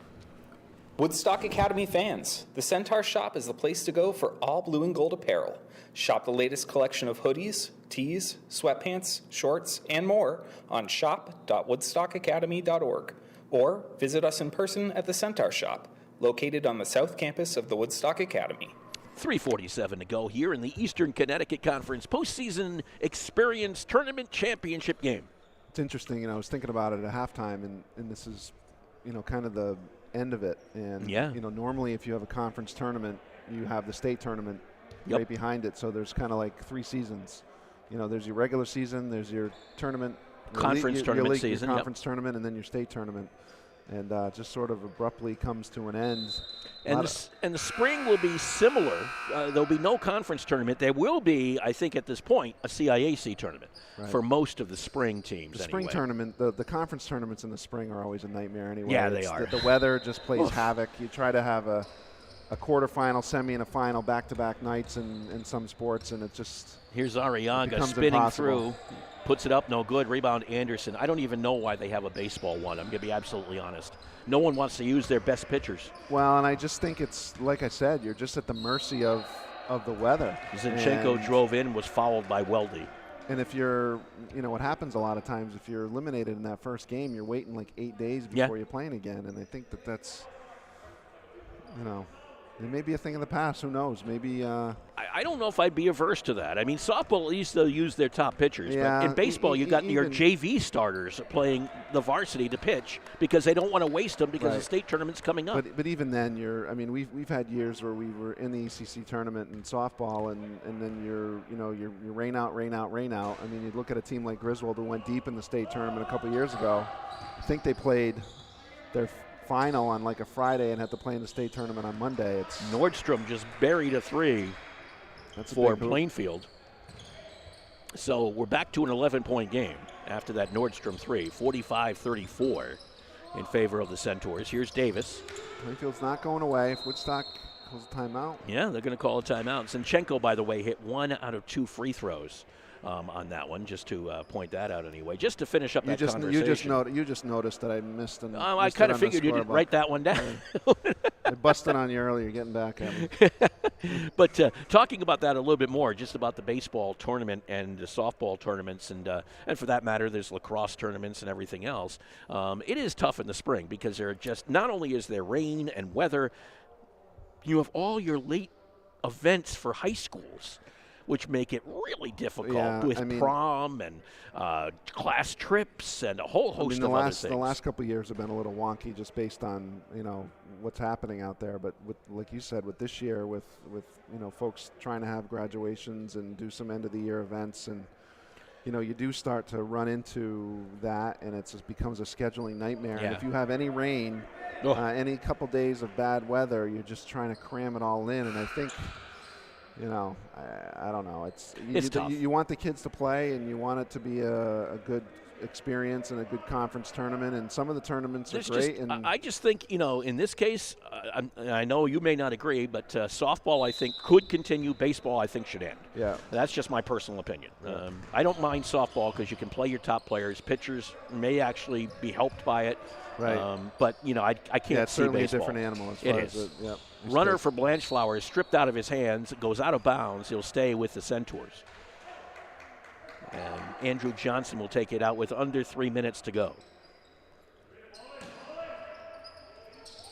Woodstock Academy fans, the Centaur Shop is the place to go for all blue and gold apparel. Shop the latest collection of hoodies, tees, sweatpants, shorts, and more on shop.woodstockacademy.org or visit us in person at the Centaur Shop, located on the south campus of the Woodstock Academy. 3:47 to go here in the Eastern Connecticut Conference postseason experience tournament championship game. It's interesting, I was thinking about it at halftime, and this is, kind of the end of it. And, normally if you have a conference tournament, you have the state tournament right behind it. So there's kind of like 3 seasons. There's your regular season, there's your tournament. Conference tournament season. Your conference tournament, and then your state tournament. And just sort of abruptly comes to an end. And the spring will be similar. There'll be no conference tournament. There will be, I think at this point, a CIAC tournament for most of the spring teams. The spring tournament, the conference tournaments in the spring are always a nightmare anyway. Yeah, they are. The weather just plays havoc. You try to have a quarterfinal, semi, and a final back-to-back nights in some sports, and it just Here's Arriaga spinning impossible. through. Puts it up, no good. Rebound, Anderson. I don't even know why they have a baseball one. I'm going to be absolutely honest. No one wants to use their best pitchers. Well, and I just think it's, like I said, you're just at the mercy of the weather. Zinchenko drove in, was fouled by Weldy. And if you're, what happens a lot of times, if you're eliminated in that first game, you're waiting like 8 days before you're playing again. And I think that's, it may be a thing of the past. Who knows? Maybe. I don't know if I'd be averse to that. Softball, at least they'll use their top pitchers. But in baseball, you got your JV starters playing the varsity to pitch because they don't want to waste them because the state tournament's coming up. But even then, we've had years where we were in the ECC tournament in softball, and then you're rain out. You look at a team like Griswold who went deep in the state tournament a couple years ago. I think they played their final on like a Friday and had to play in the state tournament on Monday. It's Nordstrom just buried a 3 for Plainfield. So we're back to an 11-point game after that Nordstrom 3, 45-34 in favor of the Centaurs. Here's Davis. Plainfield's not going away. If Woodstock calls a timeout. Yeah, they're going to call a timeout. Zinchenko, by the way, hit 1 out of 2 free throws on that one, just to point that out anyway, just to finish up that conversation. You just noticed that I missed an. I kind of figured you didn't write that one down. I busted on you earlier, getting back at me. But talking about that a little bit more, just about the baseball tournament and the softball tournaments, and for that matter, there's lacrosse tournaments and everything else. It is tough in the spring because there are just, not only is there rain and weather, you have all your late events for high schools. which make it really difficult with prom and class trips and a whole host of other things. The last couple of years have been a little wonky just based on, what's happening out there. But like you said, with this year, with folks trying to have graduations and do some end-of-the-year events, and you do start to run into that, and it just becomes a scheduling nightmare. Yeah. And if you have any rain, any couple days of bad weather, you're just trying to cram it all in. And I think, I don't know. It's tough. You want the kids to play, and you want it to be a good experience and a good conference tournament. And some of the tournaments are great. I just think, in this case, I know you may not agree, but softball, I think, could continue. Baseball, I think, should end. Yeah. That's just my personal opinion. I don't mind softball because you can play your top players. Pitchers may actually be helped by it. Right. But, I can't see it's certainly baseball. a different animal as It far is. as it. Runner for Blanchflower is stripped out of his hands, goes out of bounds. He'll stay with the Centaurs. And Andrew Johnson will take it out with under 3 minutes to go.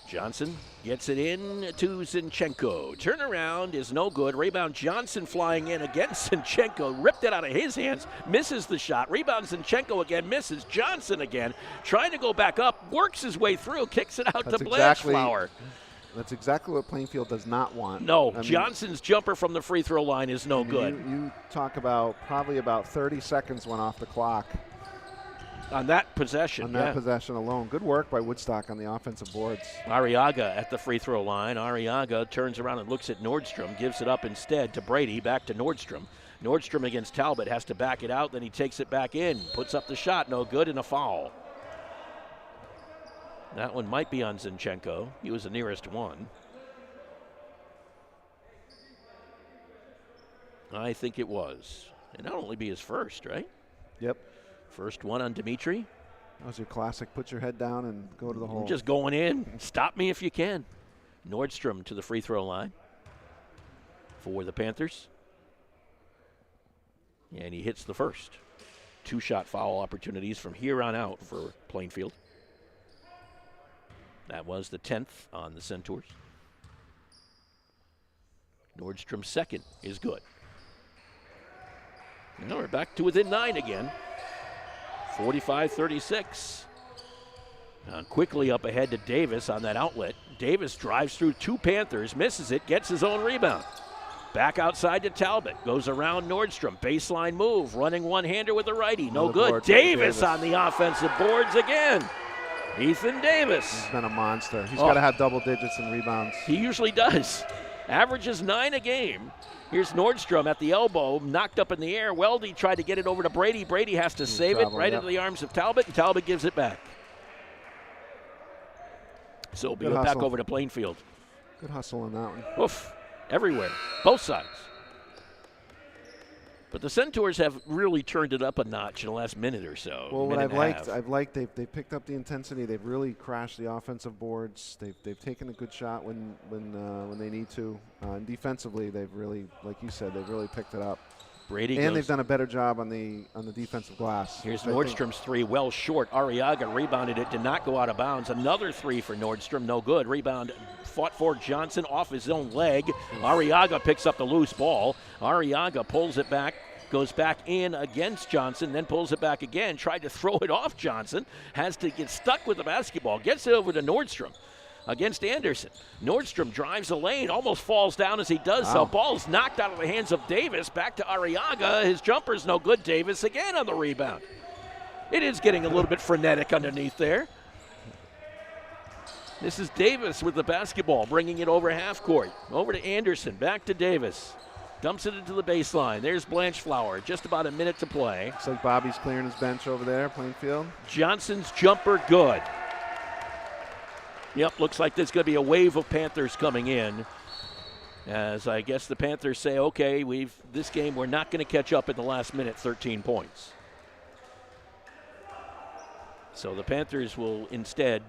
Johnson gets it in to Zinchenko. Turnaround is no good. Rebound Johnson flying in against Zinchenko. Ripped it out of his hands. Misses the shot. Rebound Zinchenko again. Misses. Johnson again. Trying to go back up. Works his way through. Kicks it out to Blanchflower. That's exactly what Plainfield does not want. No, Johnson's jumper from the free throw line is no good. You talk about probably about 30 seconds went off the clock. On that possession, On that possession alone. Good work by Woodstock on the offensive boards. Arriaga at the free throw line. Arriaga turns around and looks at Nordstrom, gives it up instead to Brady, back to Nordstrom. Nordstrom against Talbot has to back it out, then he takes it back in, puts up the shot, no good, and a foul. That one might be on Zinchenko. He was the nearest one. I think it was. And that'll only be his first, right? Yep. First one on Dimitri. That was your classic, put your head down and go to the hole. Just going in. Stop me if you can. Nordstrom to the free throw line for the Panthers. And he hits the first. 2-shot foul opportunities from here on out for Plainfield. That was the 10th on the Centaurs. Nordstrom's second is good. Now we're back to within 9 again. 45-36. Quickly up ahead to Davis on that outlet. Davis drives through 2 Panthers, misses it, gets his own rebound. Back outside to Talbot, goes around Nordstrom. Baseline move, running one-hander with the righty. No good. Davis on the offensive boards again. Ethan Davis. He's been a monster. He's got to have double digits in rebounds. He usually does. Averages 9 a game. Here's Nordstrom at the elbow, knocked up in the air. Weldy tried to get it over to Brady. Brady has to save it right into the arms of Talbot, and Talbot gives it back. So we'll go back over to Plainfield. Good hustle on that one. Oof. Everywhere. Both sides. But the Centaurs have really turned it up a notch in the last minute or so. Well, what I've liked they've picked up the intensity. They've really crashed the offensive boards. They've taken a good shot when they need to. And defensively, they've really, like you said, they've really picked it up. Brady and they've done a better job on the defensive glass. Here's Nordstrom's three, well short. Arriaga rebounded it, did not go out of bounds. Another 3 for Nordstrom, no good. Rebound fought for Johnson off his own leg. Arriaga picks up the loose ball. Arriaga pulls it back, goes back in against Johnson, then pulls it back again. Tried to throw it off Johnson, has to get stuck with the basketball, gets it over to Nordstrom against Anderson. Nordstrom drives the lane, almost falls down as he does so. Ball's knocked out of the hands of Davis. Back to Arriaga. His jumper's no good. Davis again on the rebound. It is getting a little bit frenetic underneath there. This is Davis with the basketball, bringing it over half court. Over to Anderson, back to Davis. Dumps it into the baseline. There's Blanchflower, just about a minute to play. Looks like Bobby's clearing his bench over there, Plainfield. Johnson's jumper good. Yep, looks like there's going to be a wave of Panthers coming in. As I guess the Panthers say, okay, this game we're not going to catch up at the last minute, 13 points. So the Panthers will instead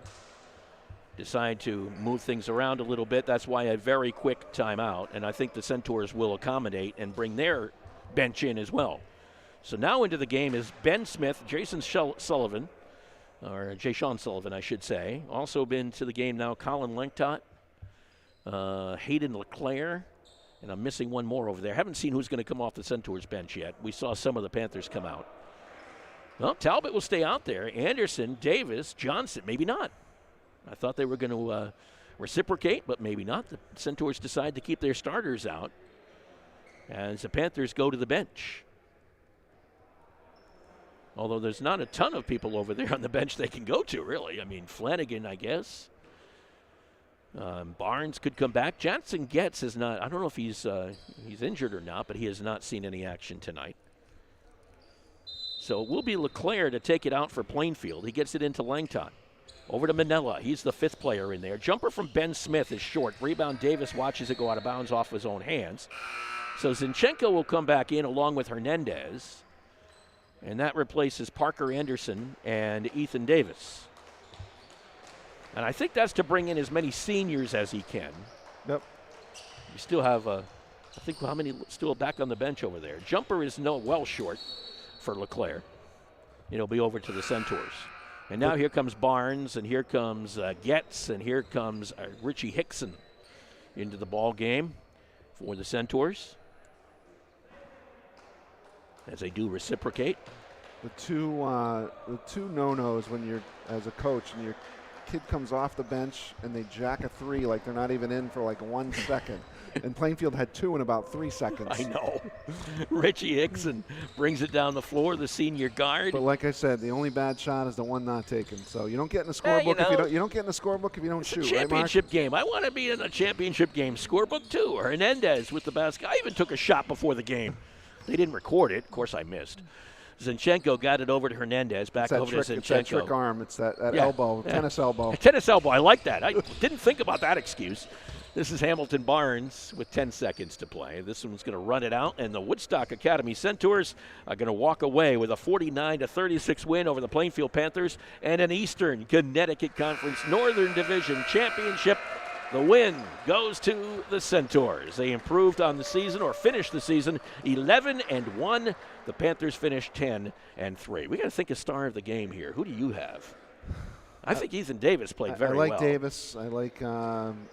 decide to move things around a little bit. That's why a very quick timeout, and I think the Centaurs will accommodate and bring their bench in as well. So now into the game is Ben Smith, Jason Sullivan, or Jay-Sean Sullivan, I should say. Also been to the game now, Colin Lenktot, Hayden LeClaire, And I'm missing one more over there. Haven't seen who's going to come off the Centaurs bench yet. We saw some of the Panthers come out. Well, Talbot will stay out there. Anderson, Davis, Johnson, maybe not. I thought they were going to reciprocate, but maybe not. The Centaurs decide to keep their starters out as the Panthers go to the bench. Although there's not a ton of people over there on the bench they can go to, really. I mean, Flanagan, I guess. Barnes could come back. Johnson Getz is not, I don't know if he's injured or not, but he has not seen any action tonight. So it will be LeClaire to take it out for Plainfield. He gets it into Langton. Over to Manella. He's the fifth player in there. Jumper from Ben Smith is short. Rebound, Davis watches it go out of bounds off his own hands. So Zinchenko will come back in along with Hernandez. And that replaces Parker Anderson and Ethan Davis. And I think that's to bring in as many seniors as he can. Yep. You still have, I think, how many still back on the bench over there? Jumper is well short for LeClaire. It'll be over to the Centaurs. And now here comes Barnes, and here comes Getz, and here comes Richie Hickson into the ball game for the Centaurs as they do reciprocate. The two no-nos when you're as a coach and your kid comes off the bench and they jack a three like they're not even in for like 1 second. And Plainfield had 2 in about 3 seconds. I know. Richie Hickson brings it down the floor, the senior guard. But like I said, the only bad shot is the one not taken. So you don't get in the scorebook if you don't get in the scorebook if you don't shoot. Championship right, game. I want to be in a championship game scorebook too. Hernandez with the basket. I even took a shot before the game. They didn't record it. Of course, I missed. Zinchenko got it over to Hernandez. Back over to Zinchenko. It's that trick arm. It's that elbow, tennis elbow. Tennis elbow. I like that. I didn't think about that excuse. This is Hamilton Barnes with 10 seconds to play. This one's going to run it out, and the Woodstock Academy Centaurs are going to walk away with a 49-36 win over the Plainfield Panthers and an Eastern Connecticut Conference Northern Division Championship. The win goes to the Centaurs. They improved on the season, or finished the season 11-1. The Panthers finished 10-3. We got to think a star of the game here. Who do you have? I think Ethan Davis played very well. I like Davis. I like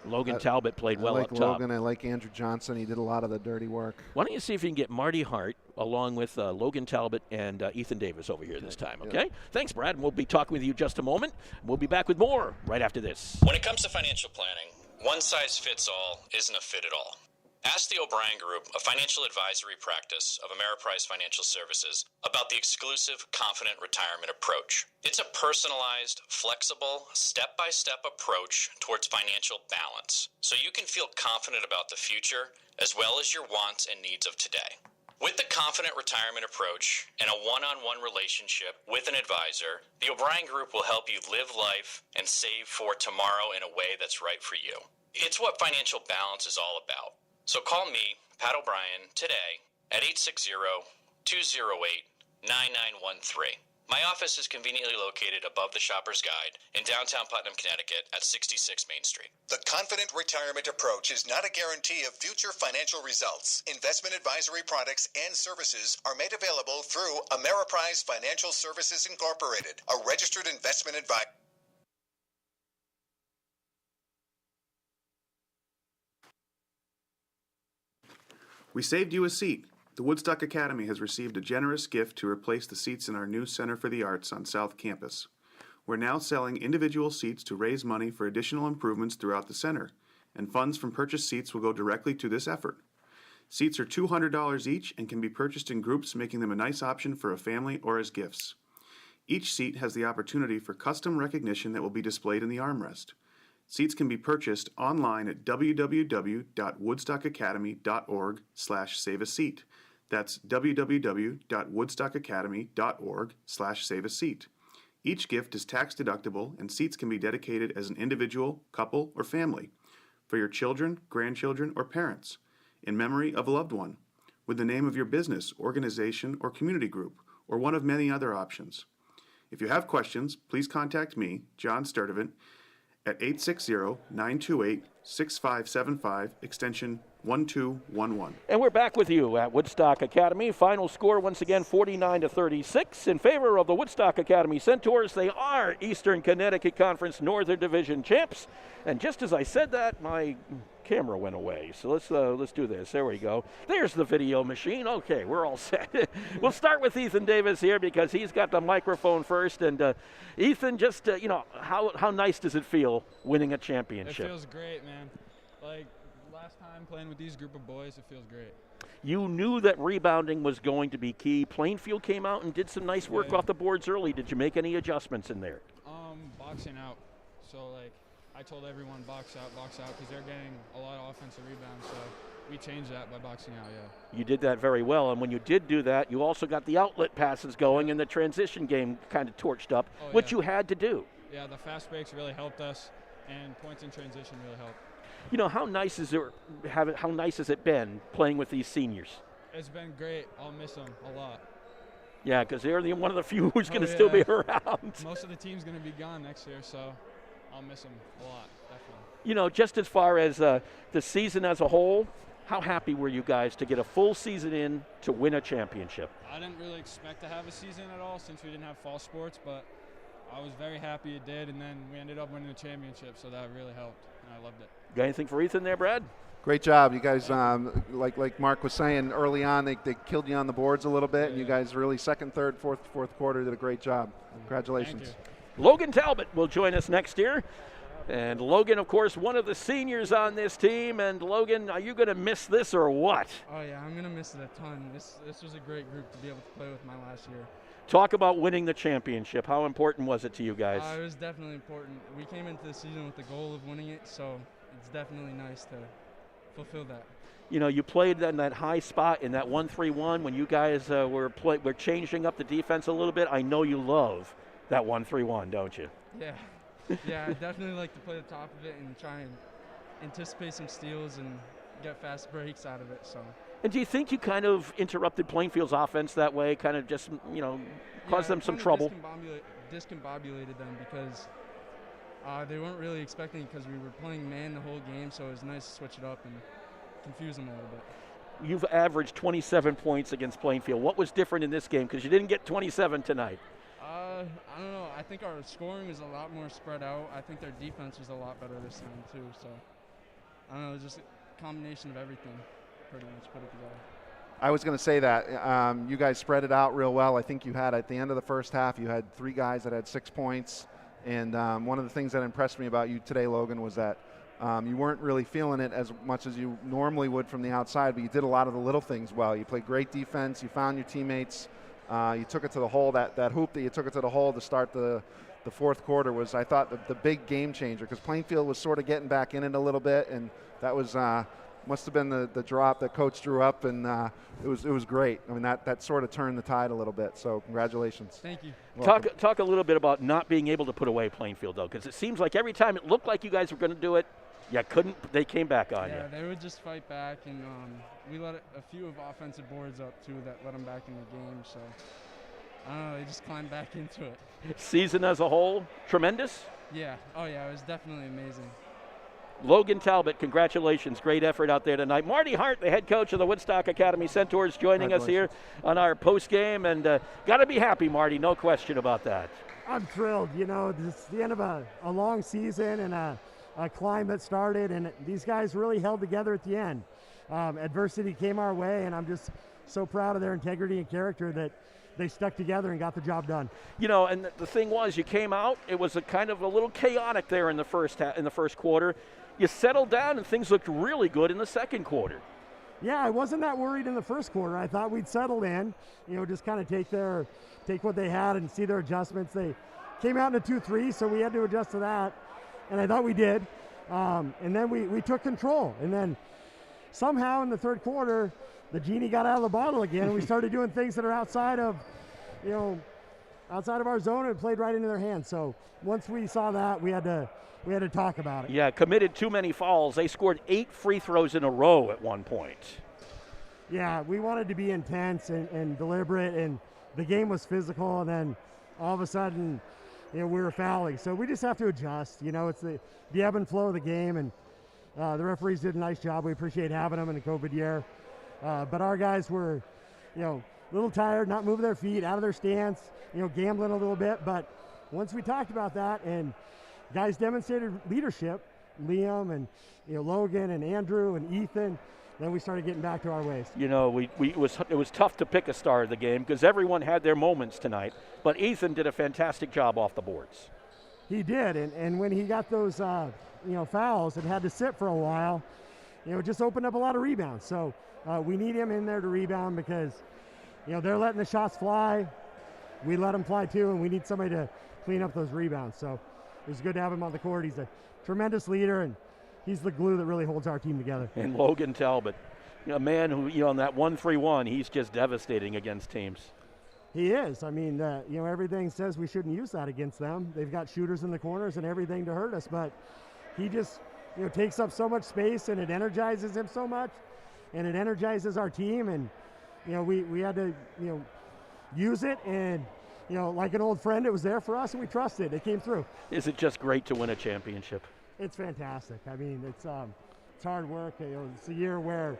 Logan Talbot played well up top. I like Logan. I like Andrew Johnson. He did a lot of the dirty work. Why don't you see if you can get Marty Hart along with Logan Talbot and Ethan Davis over here this time, okay? Yeah. Thanks, Brad. And we'll be talking with you just a moment. We'll be back with more right after this. When it comes to financial planning, one size fits all isn't a fit at all. Ask the O'Brien Group, a financial advisory practice of Ameriprise Financial Services, about the exclusive Confident Retirement Approach. It's a personalized, flexible, step-by-step approach towards financial balance, so you can feel confident about the future as well as your wants and needs of today. With the Confident Retirement Approach and a one-on-one relationship with an advisor, the O'Brien Group will help you live life and save for tomorrow in a way that's right for you. It's what financial balance is all about. So call me, Pat O'Brien, today at 860-208-9913. My office is conveniently located above the Shopper's Guide in downtown Putnam, Connecticut at 66 Main Street. The Confident Retirement Approach is not a guarantee of future financial results. Investment advisory products and services are made available through Ameriprise Financial Services Incorporated, a registered investment advisor. We saved you a seat. The Woodstock Academy has received a generous gift to replace the seats in our new Center for the Arts on South Campus. We're now selling individual seats to raise money for additional improvements throughout the center, and funds from purchased seats will go directly to this effort. Seats are $200 each and can be purchased in groups, making them a nice option for a family or as gifts. Each seat has the opportunity for custom recognition that will be displayed in the armrest. Seats can be purchased online at www.woodstockacademy.org/save-a-seat. That's www.woodstockacademy.org/save-a-seat. Each gift is tax deductible, and seats can be dedicated as an individual, couple, or family, for your children, grandchildren, or parents, in memory of a loved one, with the name of your business, organization, or community group, or one of many other options. If you have questions, please contact me, John Sturdivant, at 860-928-6575, extension 1211. And we're back with you at Woodstock Academy. Final score, once again, 49-36 in favor of the Woodstock Academy Centaurs. They are Eastern Connecticut Conference Northern Division champs. And just as I said that, my camera went away. So let's do this. There we go. There's the video machine. Okay, we're all set. We'll start with Ethan Davis here because he's got the microphone first. And Ethan, just how nice does it feel winning a championship? It feels great, man. Like last time playing with these group of boys, it feels great. You knew that rebounding was going to be key. Plainfield came out and did some nice work off the boards early. Did you make any adjustments in there? Boxing out. So like I told everyone box out, because they're getting a lot of offensive rebounds. So we changed that by boxing out, yeah. You did that very well, and when you did do that, you also got the outlet passes going, and the transition game kind of torched up, which you had to do. Yeah, the fast breaks really helped us, and points in transition really helped. You know, how nice has it been playing with these seniors? It's been great. I'll miss them a lot. Yeah, because they're one of the few who's going to still be around. Most of the team's going to be gone next year, so I'll miss them a lot, definitely. You know, just as far as the season as a whole, how happy were you guys to get a full season in to win a championship? I didn't really expect to have a season at all since we didn't have fall sports, but I was very happy it did, and then we ended up winning the championship, so that really helped, and I loved it. Got anything for Ethan there, Brad? Great job. You guys, like Mark was saying early on, they killed you on the boards a little bit, and you guys really second, third, fourth quarter did a great job. Congratulations. Logan Talbot will join us next year. And Logan, of course, one of the seniors on this team. And Logan, are you going to miss this or what? Oh, yeah, I'm going to miss it a ton. This was a great group to be able to play with my last year. Talk about winning the championship. How important was it to you guys? It was definitely important. We came into the season with the goal of winning it, so it's definitely nice to fulfill that. You know, you played in that high spot in that 1-3-1 when you guys were changing up the defense a little bit. I know you love that 1-3-1, don't you? Yeah. Yeah, I definitely like to play the top of it and try and anticipate some steals and get fast breaks out of it. So. And do you think you kind of interrupted Plainfield's offense that way, kind of just, caused them some trouble? Discombobulated them because they weren't really expecting it because we were playing man the whole game, so it was nice to switch it up and confuse them a little bit. You've averaged 27 points against Plainfield. What was different in this game? Because you didn't get 27 tonight. I don't know. I think our scoring was a lot more spread out. I think their defense was a lot better this time, too. So, I don't know. Just a combination of everything pretty much put it together. I was going to say that. You guys spread it out real well. I think you had, at the end of the first half, you had 3 guys that had 6 points. And one of the things that impressed me about you today, Logan, was that you weren't really feeling it as much as you normally would from the outside, but you did a lot of the little things well. You played great defense. You found your teammates. You took it to the hole. That hoop that you took it to the hole to start the fourth quarter was, I thought, the big game changer because Plainfield was sort of getting back in it a little bit, and that was must have been the drop that Coach drew up, and it was great. I mean, that sort of turned the tide a little bit. So congratulations. Thank you. Talk a little bit about not being able to put away Plainfield though, because it seems like every time it looked like you guys were going to do it, you couldn't. They came back on you. Yeah, they would just fight back, and we let a few of offensive boards up too that let them back in the game. So I don't know, they just climbed back into it. Season as a whole, tremendous. Yeah. Oh yeah, it was definitely amazing. Logan Talbot, congratulations. Great effort out there tonight. Marty Hart, the head coach of the Woodstock Academy Centaurs, joining us here on our post game, and got to be happy, Marty. No question about that. I'm thrilled. You know, it's the end of a long season and a climb that started, and these guys really held together at the end. Adversity came our way, and I'm just so proud of their integrity and character that they stuck together and got the job done. You know, and the thing was, you came out, it was a kind of a little chaotic there in the first quarter. You settled down, and things looked really good in the second quarter. Yeah, I wasn't that worried in the first quarter. I thought we'd settled in, just kind of take what they had and see their adjustments. They came out in a 2-3, so we had to adjust to that, and I thought we did. And then we took control, and then somehow in the third quarter, the genie got out of the bottle again, and we started doing things that are outside of our zone, and played right into their hands. So once we saw that, we had to talk about it. Yeah, committed too many fouls. They scored 8 free throws in a row at one point. Yeah, we wanted to be intense and deliberate, and the game was physical, and then all of a sudden, we were fouling. So we just have to adjust. It's the ebb and flow of the game, and the referees did a nice job. We appreciate having them in a COVID year. But our guys were, a little tired, not moving their feet, out of their stance, gambling a little bit. But once we talked about that and guys demonstrated leadership, Liam and Logan and Andrew and Ethan. Then we started getting back to our ways. It was tough to pick a star of the game because everyone had their moments tonight, but Ethan did a fantastic job off the boards. He did, and when he got those fouls and had to sit for a while, it just opened up a lot of rebounds. So we need him in there to rebound because they're letting the shots fly. We let them fly too, and we need somebody to clean up those rebounds. So it was good to have him on the court. He's a tremendous leader, and he's the glue that really holds our team together. And Logan Talbot, a man who, on that 1-3-1, he's just devastating against teams. He is. I mean, everything says we shouldn't use that against them. They've got shooters in the corners and everything to hurt us, but he just, takes up so much space, and it energizes him so much, and it energizes our team, and, we had to, use it, and, like an old friend, it was there for us, and we trusted. It came through. Is it just great to win a championship? It's fantastic. I mean, it's hard work. It's a year where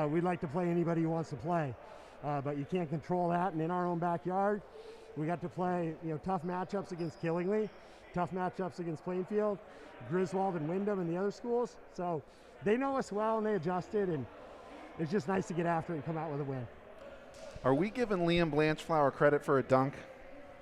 we'd like to play anybody who wants to play, but you can't control that. And in our own backyard, we got to play tough matchups against Killingly, tough matchups against Plainfield, Griswold and Wyndham and the other schools. So they know us well and they adjusted, and it's just nice to get after it and come out with a win. Are we giving Liam Blanchflower credit for a dunk?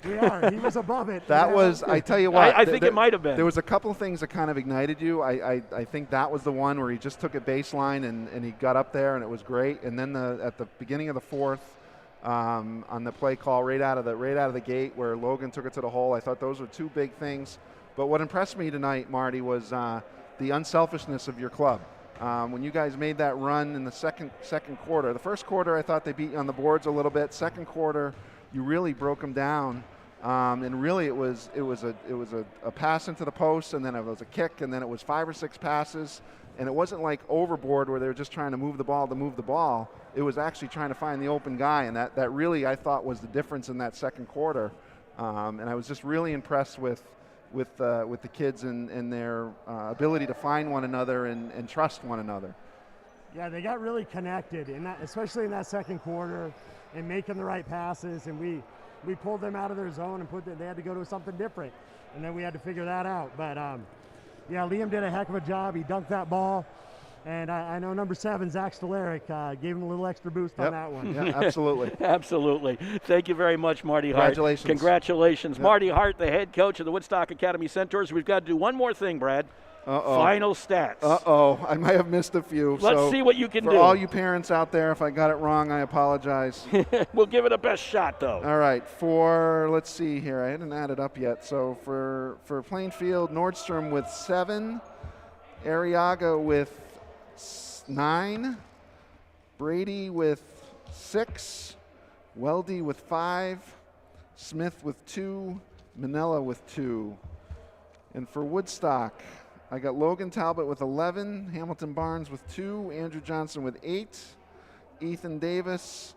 We are. He was above it. That was, I tell you what. I think it might have been. There was a couple of things that kind of ignited you. I think that was the one where he just took it baseline and he got up there and it was great. And then at the beginning of the fourth, on the play call right out of the gate where Logan took it to the hole, I thought those were two big things. But what impressed me tonight, Marty, was the unselfishness of your club. When you guys made that run in the second quarter. The first quarter, I thought they beat you on the boards a little bit. Second quarter, you really broke them down, and really it was a pass into the post, and then it was a kick, and then it was 5 or 6 passes, and it wasn't like overboard where they were just trying to move the ball. It was actually trying to find the open guy, and that really I thought was the difference in that second quarter, and I was just really impressed with the kids and their ability to find one another and trust one another. Yeah, they got really connected, especially in that second quarter, and making the right passes, and we pulled them out of their zone and they had to go to something different, and then we had to figure that out. But Liam did a heck of a job. He dunked that ball, and I know number 7, Zach Stolaric, gave him a little extra boost on that one. Yeah, absolutely. Absolutely. Thank you very much, Marty Hart. Congratulations. Yep. Marty Hart, the head coach of the Woodstock Academy Centaurs. We've got to do one more thing, Brad. Final stats. I might have missed a few. Let's see what you can do. For all you parents out there, if I got it wrong, I apologize. We'll give it a best shot, though. All right. Let's see here. I hadn't added up yet. So for Plainfield, Nordstrom with 7, Arriaga with 9, Brady with 6, Weldy with 5, Smith with 2, Manella with 2. And for Woodstock, I got Logan Talbot with 11, Hamilton Barnes with 2, Andrew Johnson with 8, Ethan Davis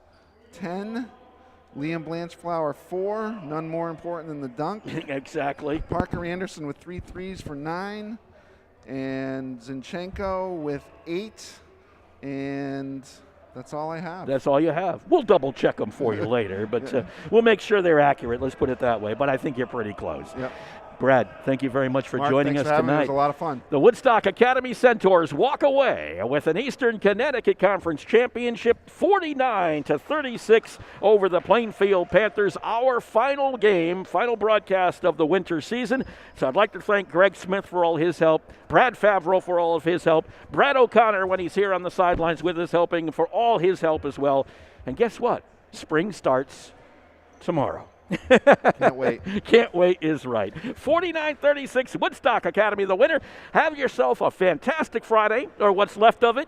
10, Liam Blanchflower 4, none more important than the dunk. Exactly. Parker Anderson with 3 threes for 9, and Zinchenko with 8, and that's all I have. That's all you have. We'll double check them for you later, but we'll make sure they're accurate. Let's put it that way. But I think you're pretty close. Yep. Brad, thank you very much for joining us tonight. It was a lot of fun. The Woodstock Academy Centaurs walk away with an Eastern Connecticut Conference Championship 49-36 over the Plainfield Panthers. Our final game, final broadcast of the winter season. So I'd like to thank Greg Smith for all his help, Brad Favreau for all of his help, Brad O'Connor when he's here on the sidelines with us helping for all his help as well. And guess what? Spring starts tomorrow. Can't wait. Can't wait is right. 49-36, Woodstock Academy, the winner. Have yourself a fantastic Friday, or what's left of it.